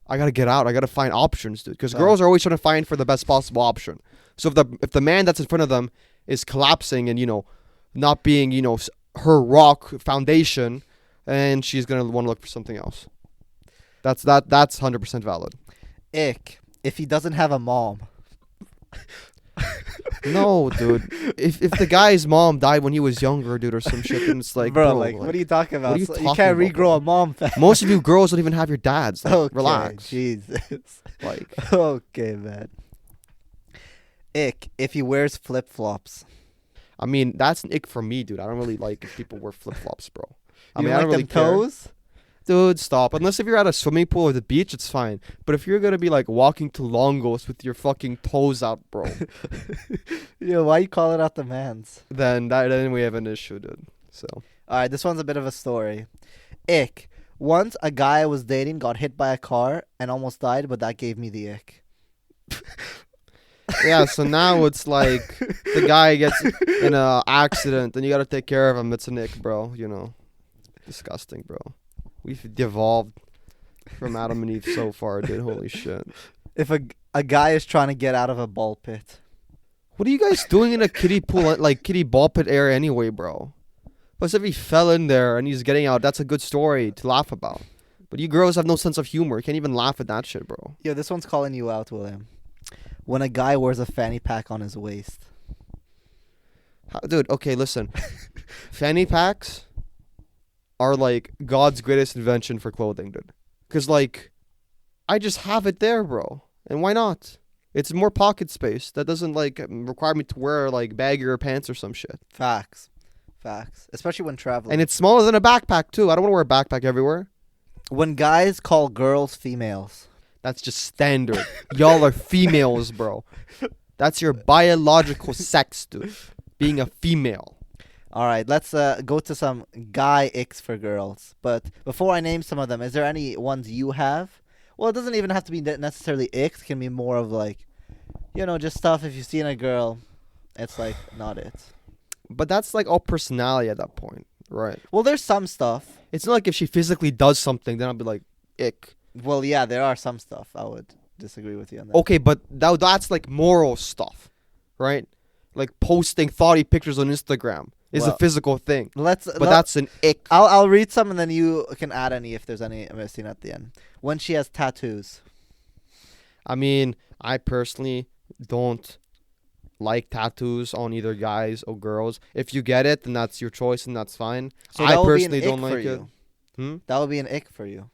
I gotta get out. I gotta find options, dude. Because girls are always trying to find for the best possible option. So if the man that's in front of them is collapsing and, not being, her rock foundation, and she's gonna want to look for something else. That's 100% valid. Ick. If he doesn't have a mom. No, dude. If the guy's mom died when he was younger, dude, or some shit, then it's like, bro, like, what are you talking about? what are you So talking can't about, regrow a mom fast. most of you girls don't even have your dads. Like, Okay, relax. Jesus. Like, Okay, man. Ick. If he wears flip flops. I mean, that's an ick for me, dude. I don't really like if people wear flip flops, bro. I You mean, don't I like don't really them care. toes? Dude, stop. Unless if you're at a swimming pool or the beach, it's fine. But if you're gonna be like walking to Longos with your fucking toes out, bro, Yeah, why you calling out the mans? then we have an issue, dude. So Alright, this one's a bit of a story. Ick. Once a guy I was dating got hit by a car and almost died, but that gave me the ick. yeah, so now it's like the guy gets in a accident and you gotta take care of him. It's an ick, bro. You know, disgusting, bro. We've devolved from Adam and Eve so far, dude. Holy shit. If a guy is trying to get out of a ball pit. What are you guys doing in a kiddie pool, like kiddie ball pit area anyway, bro? Plus, if he fell in there and he's getting out, that's a good story to laugh about. But you girls have no sense of humor. You can't even laugh at that shit, bro. Yo, this one's calling you out, William. When a guy wears a fanny pack on his waist. Dude, okay, listen. Fanny packs are like God's greatest invention for clothing, dude. Because, like, I just have it there, bro. And why not? It's more pocket space. That doesn't, like, require me to wear, like, baggier pants or some shit. Facts. Especially when traveling. And it's smaller than a backpack, too. I don't want to wear a backpack everywhere. When guys call girls females. That's just standard. Y'all are females, bro. That's your biological sex, dude. Being a female. All right, let's go to some guy icks for girls. But before I name some of them, is there any ones you have? Well, it doesn't even have to be necessarily icks. It can be more of like, just stuff if you see in a girl, it's like not it. But that's like all personality at that point, right? Well, there's some stuff. It's not like if she physically does something, then I'll be like, ick. Well, yeah, there are some stuff. I would disagree with you on that. Okay, but that's like moral stuff, right? Like posting thoughty pictures on Instagram is a Well, physical thing. But That's an ick. I'll read some and then you can add any if there's any missing at the end. When she has tattoos. I mean, I personally don't like tattoos on either guys or girls. If you get it, then that's your choice and that's fine. So I that would be personally an don't ick like for it. you. That would be an ick for you.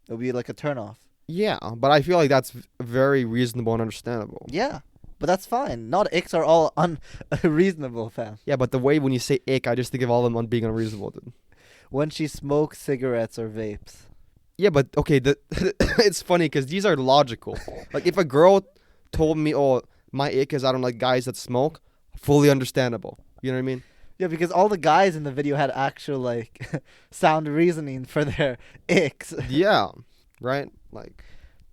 It would be like a turnoff. Yeah, but I feel like that's very reasonable and understandable. Yeah, but that's fine. Not icks are all unreasonable, fam. Yeah, but the way when you say ick, I just think of all of them being unreasonable, dude. When she smokes cigarettes or vapes. Yeah, but okay, it's funny because these are logical. Like if a girl told me, "Oh, my ick is I don't like guys that smoke," fully understandable. You know what I mean? Yeah, because all the guys in the video had actual like sound reasoning for their icks. Yeah, right. Like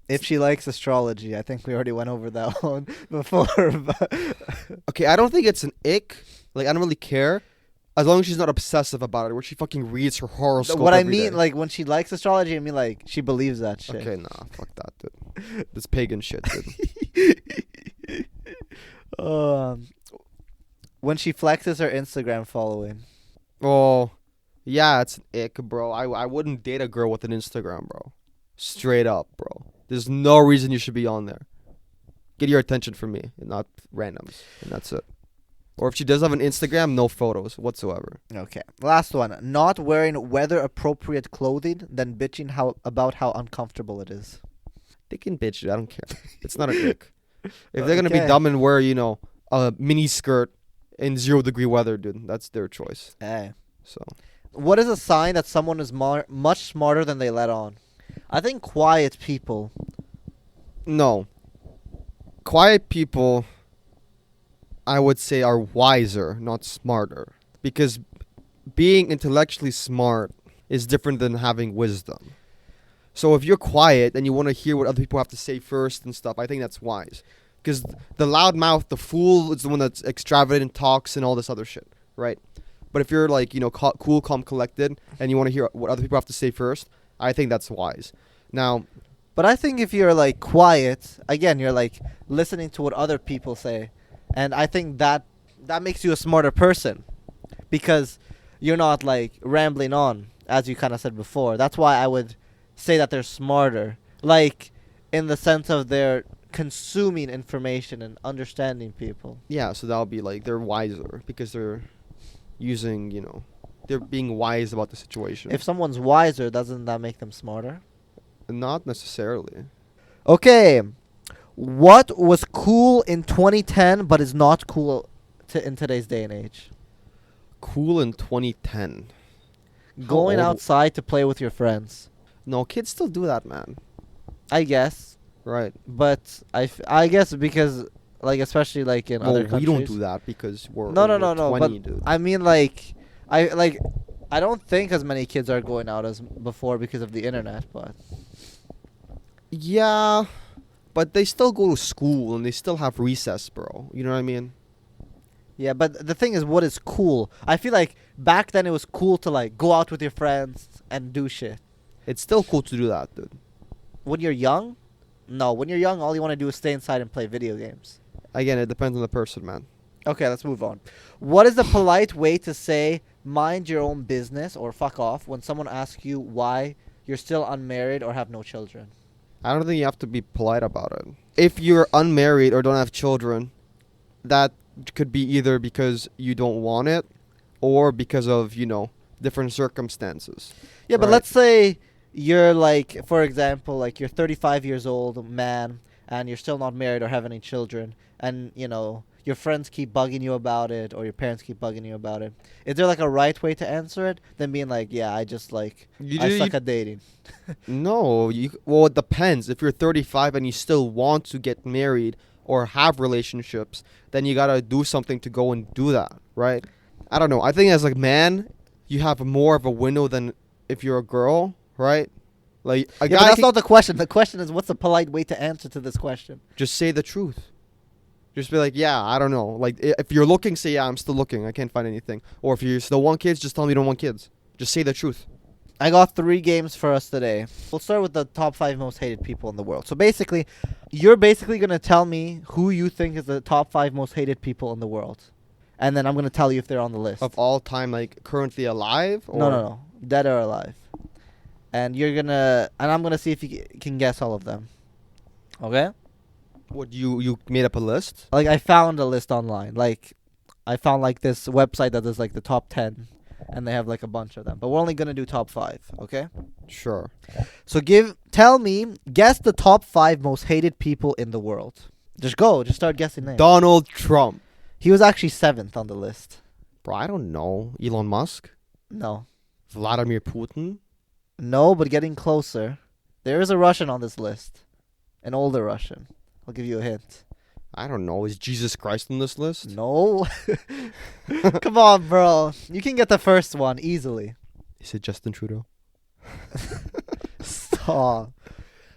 If she likes astrology, I think we already went over that one before. But okay, I don't think it's an ick. Like I don't really care, as long as she's not obsessive about it, where she fucking reads her horoscope. what I every mean, day. like when she likes astrology, I mean like she believes that shit. Okay, nah, fuck that, dude. This pagan shit, dude. When she flexes her Instagram following. Oh, yeah, it's an ick, bro. I wouldn't date a girl with an Instagram, bro. Straight up, bro. There's no reason you should be on there. Get your attention from me and not randoms, and that's it. Or if she does have an Instagram, no photos whatsoever. Okay. Last one. Not wearing weather appropriate clothing, then bitching about how uncomfortable it is. They can bitch it. I don't care. It's not an ick. If they're gonna be Okay. dumb and wear, a mini skirt in 0-degree weather, dude, that's their choice. Hey. So What is a sign that someone is much smarter than they let on? I think quiet people. no, quiet people, I would say, are wiser, not smarter, because being intellectually smart is different than having wisdom. So if you're quiet and you want to hear what other people have to say first and stuff, I think that's wise. Because the loudmouth, the fool, is the one that's extravagant, talks, and all this other shit, right? But if you're like, cool, calm, collected, and you want to hear what other people have to say first, I think that's wise. Now, But I think if you're like quiet, again, you're like listening to what other people say. And I think that makes you a smarter person because you're not like rambling on, as you kind of said before. That's why I would say that they're smarter, like in the sense of they're consuming information and understanding people. yeah, so that'll be like they're wiser because they're using, they're being wise about the situation. If someone's wiser, doesn't that make them smarter? Not necessarily. Okay. What was cool in 2010 but is not cool in today's day and age? Cool in 2010. Going old- outside to play with your friends. No, kids still do that, man. I guess, Right. but I guess because like especially like in No, other we countries. don't do that because we're No, no, over no, no. 20, But dude. I mean, I don't think as many kids are going out as before because of the internet. But Yeah, but they still go to school and they still have recess, bro. You know what I mean? yeah, but the thing is, what is cool? I feel like back then it was cool to like go out with your friends and do shit. It's still cool to do that, dude. When you're young, no. When you're young, all you want to do is stay inside and play video games. Again, it depends on the person, man. Okay, let's move on. What is the polite way to say mind your own business or fuck off when someone asks you why you're still unmarried or have no children? I don't think you have to be polite about it. If you're unmarried or don't have children, that could be either because you don't want it or because of, different circumstances. Yeah, but Right. let's say you're like, for example, like you're 35 years old, man, and you're still not married or have any children, and your friends keep bugging you about it or your parents keep bugging you about it. Is there like a right way to answer it than being like, yeah, I just like I suck at dating? No, well, it depends. If you're 35 and you still want to get married or have relationships, then you gotta do something to go and do that, right? I don't know. I think as a man, you have more of a window than if you're a girl, right? Like a Yeah, guy but that's can not the question. The question is, what's the polite way to answer to this question? just say the truth. Just be like, yeah, I don't know. Like if you're looking, say, yeah, I'm still looking. I can't find anything. Or if you still want kids, just tell me you don't want kids. Just say the truth. I got 3 games for us today. We'll start with the top 5 most hated people in the world. So basically, you're basically going to tell me who you think is the top 5 most hated people in the world. And then I'm going to tell you if they're on the list. Of all time, like currently alive? Or No. Dead or alive. And I'm going to see if you can guess all of them. Okay? What, you made up a list? Like, I found a list online. Like, I found, like, this website that does, like, the top 10. And they have, like, a bunch of them. But we're only going to do top 5. Okay? Sure. So guess the top 5 most hated people in the world. Just start guessing names. Donald Trump. He was actually 7th on the list. Bro, I don't know. Elon Musk? No. Vladimir Putin? No, but getting closer. There is a Russian on this list. An older Russian. I'll give you a hint. I don't know. Is Jesus Christ on this list? No. Come on, bro. You can get the first one easily. Is it Justin Trudeau? Stop.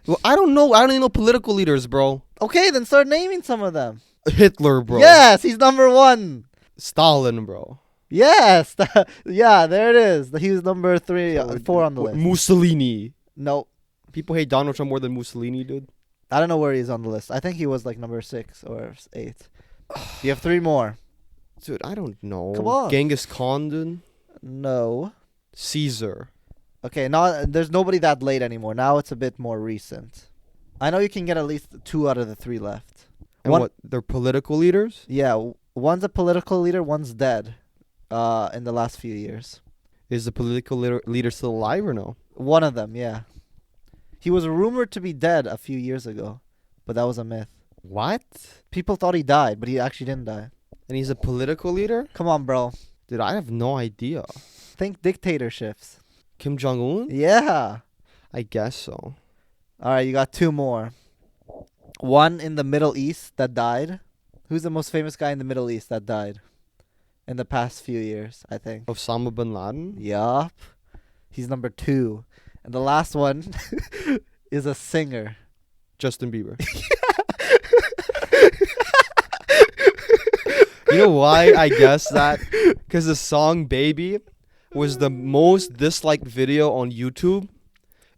Well, I don't know. I don't even know political leaders, bro. Okay, then start naming some of them. Hitler, bro. Yes, he's number 1. Stalin, bro. Yes. Yeah, there it is. He was number 4 on the list. Mussolini. No. People hate Donald Trump more than Mussolini, dude. I don't know where he's on the list. I think he was like number 6 or 8. You have 3 more. Dude, I don't know. Come on. Genghis Khan, dude. No. Caesar. Okay, there's nobody that late anymore. Now it's a bit more recent. I know you can get at least 2 out of the 3 left. And what? They're political leaders? Yeah, one's a political leader, one's dead. In the last few years. Is the political leader still alive or no? One of them, yeah. He was rumored to be dead a few years ago, but that was a myth. What? People thought he died, but he actually didn't die. And he's a political leader? Come on, bro. Dude, I have no idea. Think dictatorships. Kim Jong-un? Yeah. I guess so. All right, you got 2 more. One in the Middle East that died. Who's the most famous guy in the Middle East that died in the past few years, I think? Osama bin Laden? Yup. He's number 2. And the last one is a singer. Justin Bieber. You know why I guess that? Because the song Baby was the most disliked video on YouTube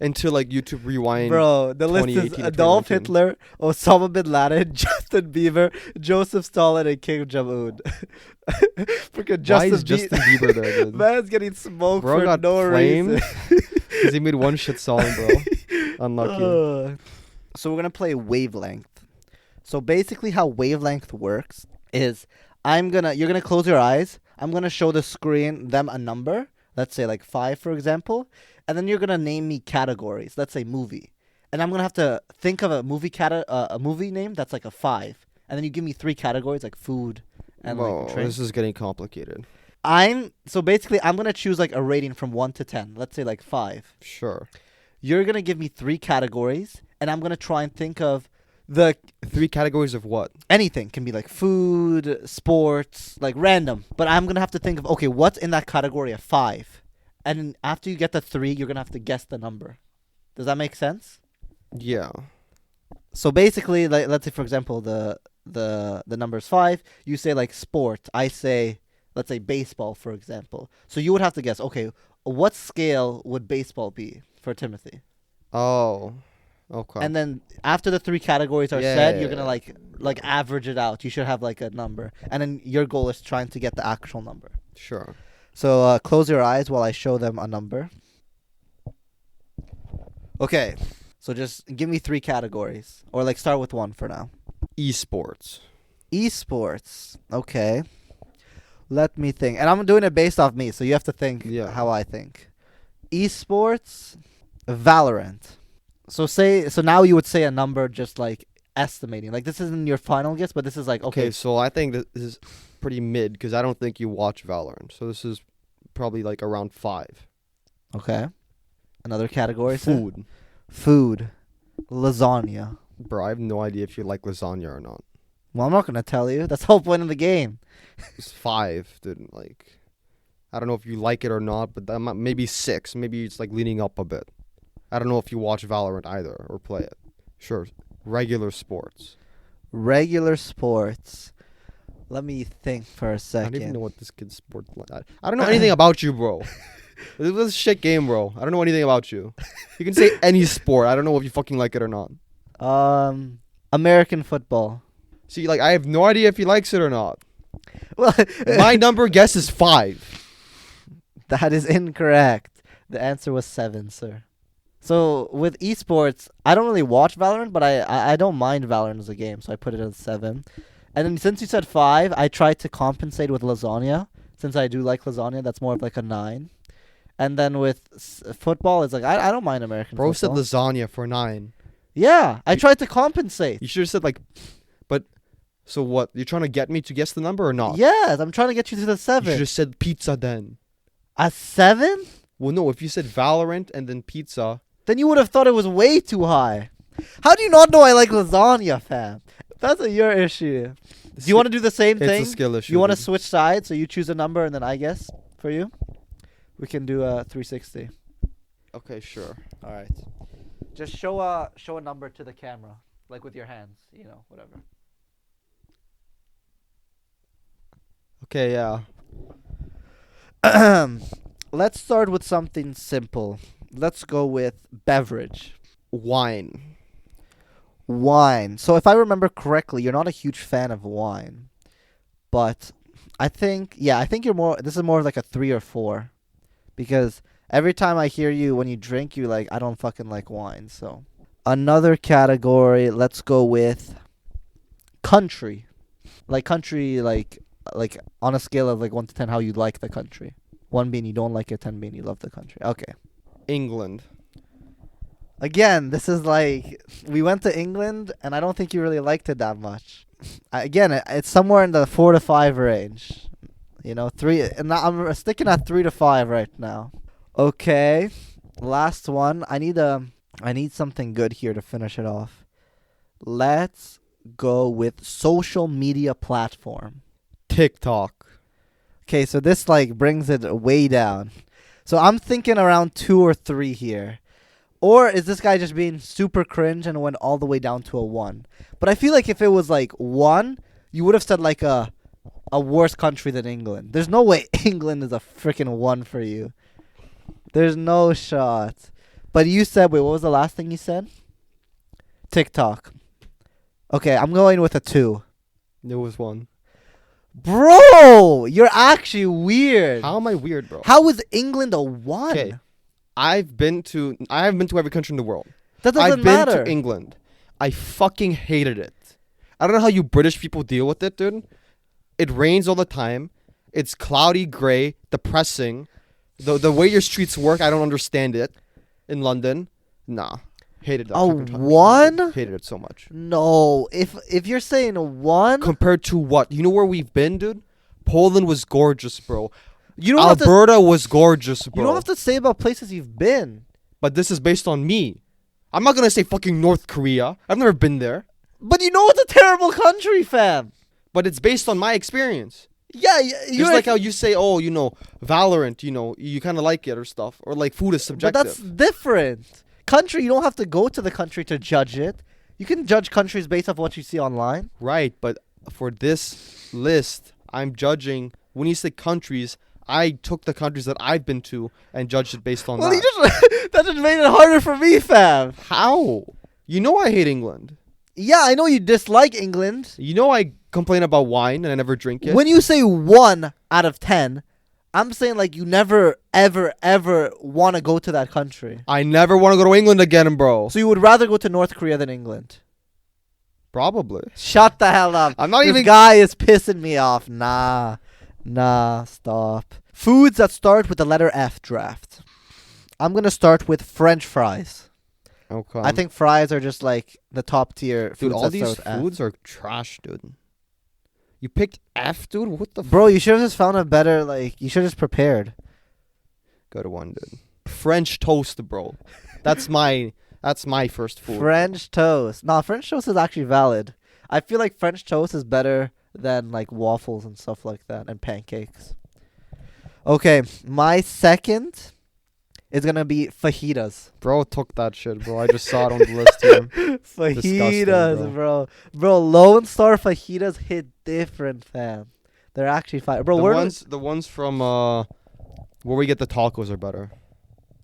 until like YouTube Rewind. Bro, the list is 2018 or Adolf 2019. Hitler, Osama bin Laden, Justin Bieber, Joseph Stalin, and Kim Jong-un. Freaking Why is Justin Bieber there, dude? Man's getting smoked Bro for got no flamed reason. because he made one shit song, bro. Unlucky. So we're going to play Wavelength. So basically how Wavelength works is you're going to close your eyes. I'm going to show the screen them a number. Let's say like 5, for example. And then you're going to name me categories. Let's say movie. And I'm going to have to think of a movie name that's like a 5. And then you give me 3 categories like food, and Whoa, like drink. this is getting complicated. So basically I'm gonna choose like a rating from 1 to 10. Let's say like 5. Sure. You're gonna give me 3 categories, and I'm gonna try and think of the 3 categories of what? anything. Can be like food, sports, like random. But I'm gonna have to think of, okay, what's in that category of 5, and then after you get the 3, you're gonna have to guess the number. Does that make sense? Yeah. So basically, like let's say for example the number is 5. You say like sport. I say, let's say baseball, for example. So you would have to guess, okay, what scale would baseball be for Timothy? Oh. Okay. And then after the 3 categories are Yeah, said, yeah, you're gonna yeah. like average it out. You should have like a number, and then your goal is trying to get the actual number. Sure. So close your eyes while I show them a number. Okay, so just give me 3 categories, or like start with 1 for now. Esports. Esports. Okay. Let me think. And I'm doing it based off me, so you have to think Yeah. how I think. Esports, Valorant. So now you would say a number just like estimating. Like this isn't your final guess, but this is like Okay, okay. so I think this is pretty mid because I don't think you watch Valorant. So this is probably like around 5. Okay. Another category, sir? Food. Food. Lasagna. Bro, I have no idea if you like lasagna or not. Well, I'm not gonna tell you. That's the whole point of the game. It's 5, dude. Like, I don't know if you like it or not, but maybe 6. Maybe it's like leaning up a bit. I don't know if you watch Valorant either or play it. Sure. Regular sports. Regular sports. Let me think for a I second. don't even know what this kid's sport like. I don't know anything about you, bro. This is a shit game, bro. I don't know anything about you. You can say any sport. I don't know if you fucking like it or not. American football. See, like, I have no idea if he likes it or not. Well, My number guess is 5. that is incorrect. The answer was 7, sir. So with esports, I don't really watch Valorant, but I don't mind Valorant as a game, so I put it at 7. And then since you said 5, I tried to compensate with lasagna. Since I do like lasagna, that's more of like a 9. And then with football, it's like I don't mind American Bro said football. lasagna for 9. Yeah, I You- tried to compensate. You should have said, like, but, so what? You're trying to get me to guess the number or not? Yes, I'm trying to get you to the You 7. should have said pizza then. A 7? Well, no, if you said Valorant and then pizza. Then you would have thought it was way too high. How do you not know I like lasagna, fam? That's your issue. Do you want to do the same It's thing? a skill issue. You want to dude. switch sides, so you choose a number and then I guess for you? We can do a 360. Okay, sure. All right. Just show a number to the camera, like with your hands, whatever. Okay, yeah. Let's start with something simple. Let's go with beverage. Wine. Wine. So if I remember correctly, you're not a huge fan of wine. But I think you're more, this is more of like a 3 or 4. Because every time I hear you when you drink, you like, I don't fucking like wine. So another category, let's go with country. Like country, like on a scale of like 1 to 10, how you like the country. 1 being you don't like it, 10 being you love the country. Okay. England. Again, this is like, we went to England, and I don't think you really liked it that much. Again, it's somewhere in the 4 to 5 range. 3, and I'm sticking at 3 to 5 right now. Okay, last one. I need something good here to finish it off. Let's go with social media platform. TikTok. Okay, so this like brings it way down. So I'm thinking around 2 or 3 here. Or is this guy just being super cringe and went all the way down to a 1? But I feel like if it was like 1, you would have said like a worse country than England. There's no way England is a freaking 1 for you. There's no shot. But you said, wait, what was the last thing you said? TikTok. Okay, I'm going with a 2. There was 1. Bro, you're actually weird. How am I weird, bro? How is England a 1? Okay. I haven't been to every country in the world. That doesn't I've matter. been to England. I fucking hated it. I don't know how you British people deal with it, dude. It rains all the time. It's cloudy, gray, depressing. The way your streets work, I don't understand it. In London, nah. Hated that A fucking country, one? dude. Hated it so much. No, if you're saying a one, Compared to what? You know where we've been, dude? Poland was gorgeous, bro. you don't have to. Alberta was gorgeous, bro. You don't have to say about places you've been. But this is based on me. I'm not gonna say fucking North Korea. I've never been there. But you know it's a terrible country, fam. But it's based on my experience. Yeah, Just you're like how you say, oh, you know, Valorant, you know, you kind of like it or stuff. Or like food is but subjective. that's different. Country, you don't have to go to the country to judge it. You can judge countries based off what you see online. Right, but for this list, I'm judging, when you say countries, I took the countries that I've been to and judged it based on Well, that. you just that just made it harder for me, fam. How? You know I hate England. Yeah, I know you dislike England. You know I complain about wine and I never drink it. When you say 1 out of 10, I'm saying like you never, ever, ever want to go to that country. I never want to go to England again, bro. So you would rather go to North Korea than England? Probably. Shut the hell up. I'm not This even... guy is pissing me off. Nah, stop. Foods that start with the letter F draft. I'm going to start with French fries. Okay. I think fries are just like the top tier foods Dude, all that these start with F. foods are trash, dude. You picked F, dude? What the Bro, you should have just found a better, like, you should have just prepared. Go to one, dude. French toast, bro. That's my first food. French toast. Nah, French toast is actually valid. I feel like French toast is better than like waffles and stuff like that and pancakes. Okay, my second is gonna be fajitas. Bro took that shit, bro. I just saw it on the list here. Fajitas, bro. Bro, Lone Star fajitas hit different, fam. They're actually fire. Bro, The ones from where we get the tacos are better.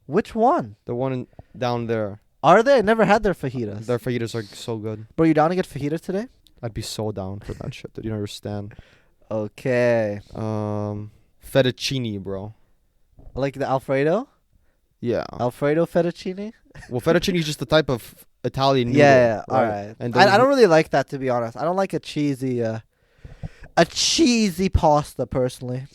which one? The one down there. Are they? I never had their fajitas. Their fajitas are so good. Bro, you down to get fajitas today? I'd be so down for that shit, dude. You don't understand. Okay. Fettuccine, bro. Like the Alfredo? Yeah. Alfredo fettuccine? Well, fettuccine is just the type of Italian noodle. Yeah, right? alright. And I don't really like that, to be honest. I don't like a cheesy pasta, personally.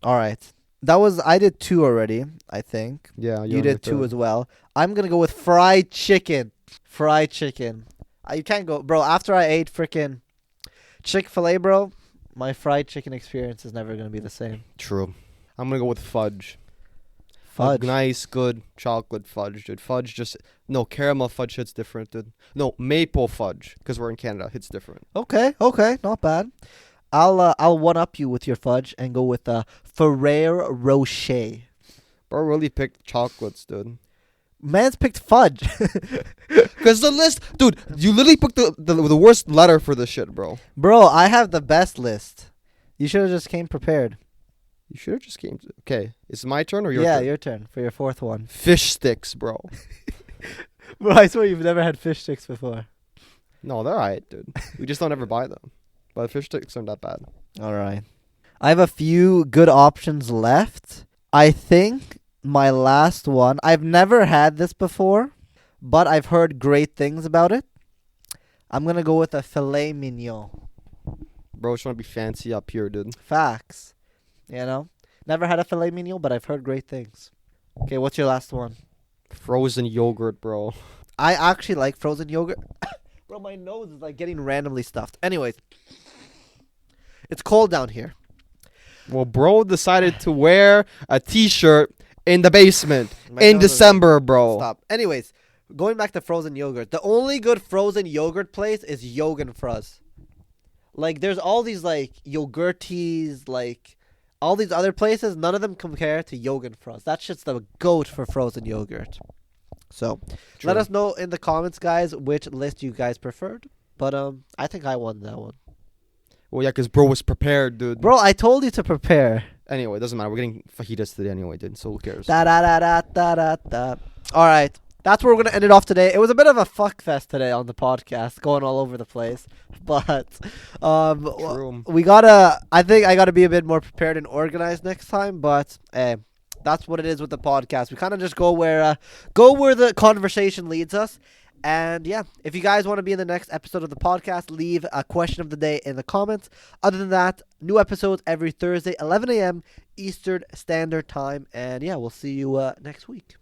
Alright. I did 2 already, I think. Yeah, You did 2 as well. I'm gonna go with fried chicken. Fried chicken. You can't go, bro. After I ate freaking Chick-fil-A, bro, my fried chicken experience is never gonna be the same. True. I'm gonna go with fudge. Fudge. Like nice, good chocolate fudge, dude. Fudge caramel fudge hits different, dude. No, maple fudge, because we're in Canada, hits different. Okay, not bad. I'll one up you with your fudge and go with Ferrero Rocher. Bro really picked chocolates, dude. Man's picked fudge. Because the list, dude, you literally picked the worst letter for this shit, bro. Bro, I have the best list. You should have just came prepared. You should have just came. Okay, is it my turn or your turn? Yeah, your turn for your 4th one. Fish sticks, bro. Bro, I swear you've never had fish sticks before. No, they're alright, dude. We just don't ever buy them. But fish sticks aren't that bad. All right. I have a few good options left. I think my last one, I've never had this before, but I've heard great things about it. I'm going to go with a filet mignon. Bro, just want to be fancy up here, dude. Facts. You know? Never had a filet mignon, but I've heard great things. Okay, what's your last one? Frozen yogurt, bro. I actually like frozen yogurt. Bro, my nose is like getting randomly stuffed. Anyways, it's cold down here. Well, bro decided to wear a t-shirt in the basement My in nose is- December, bro. Stop. Anyways, going back to frozen yogurt. The only good frozen yogurt place is Yogenfruz. Like, there's all these, like, Yogurties, like, all these other places. None of them compare to Yogenfruz. That shit's the goat for frozen yogurt. So, let us know in the comments, guys, which list you guys preferred. But, I think I won that one. Well, yeah, because bro was prepared, dude. Bro, I told you to prepare. Anyway, it doesn't matter. We're getting fajitas today anyway, dude. So who cares? Da da da da da da da. All right. That's where we're going to end it off today. It was a bit of a fuck fest today on the podcast, going all over the place. But True. I think I got to be a bit more prepared and organized next time. But that's what it is with the podcast. We kind of just go where the conversation leads us. And yeah, if you guys want to be in the next episode of the podcast, leave a question of the day in the comments. Other than that, new episodes every Thursday, 11 a.m. Eastern Standard Time. And yeah, we'll see you next week.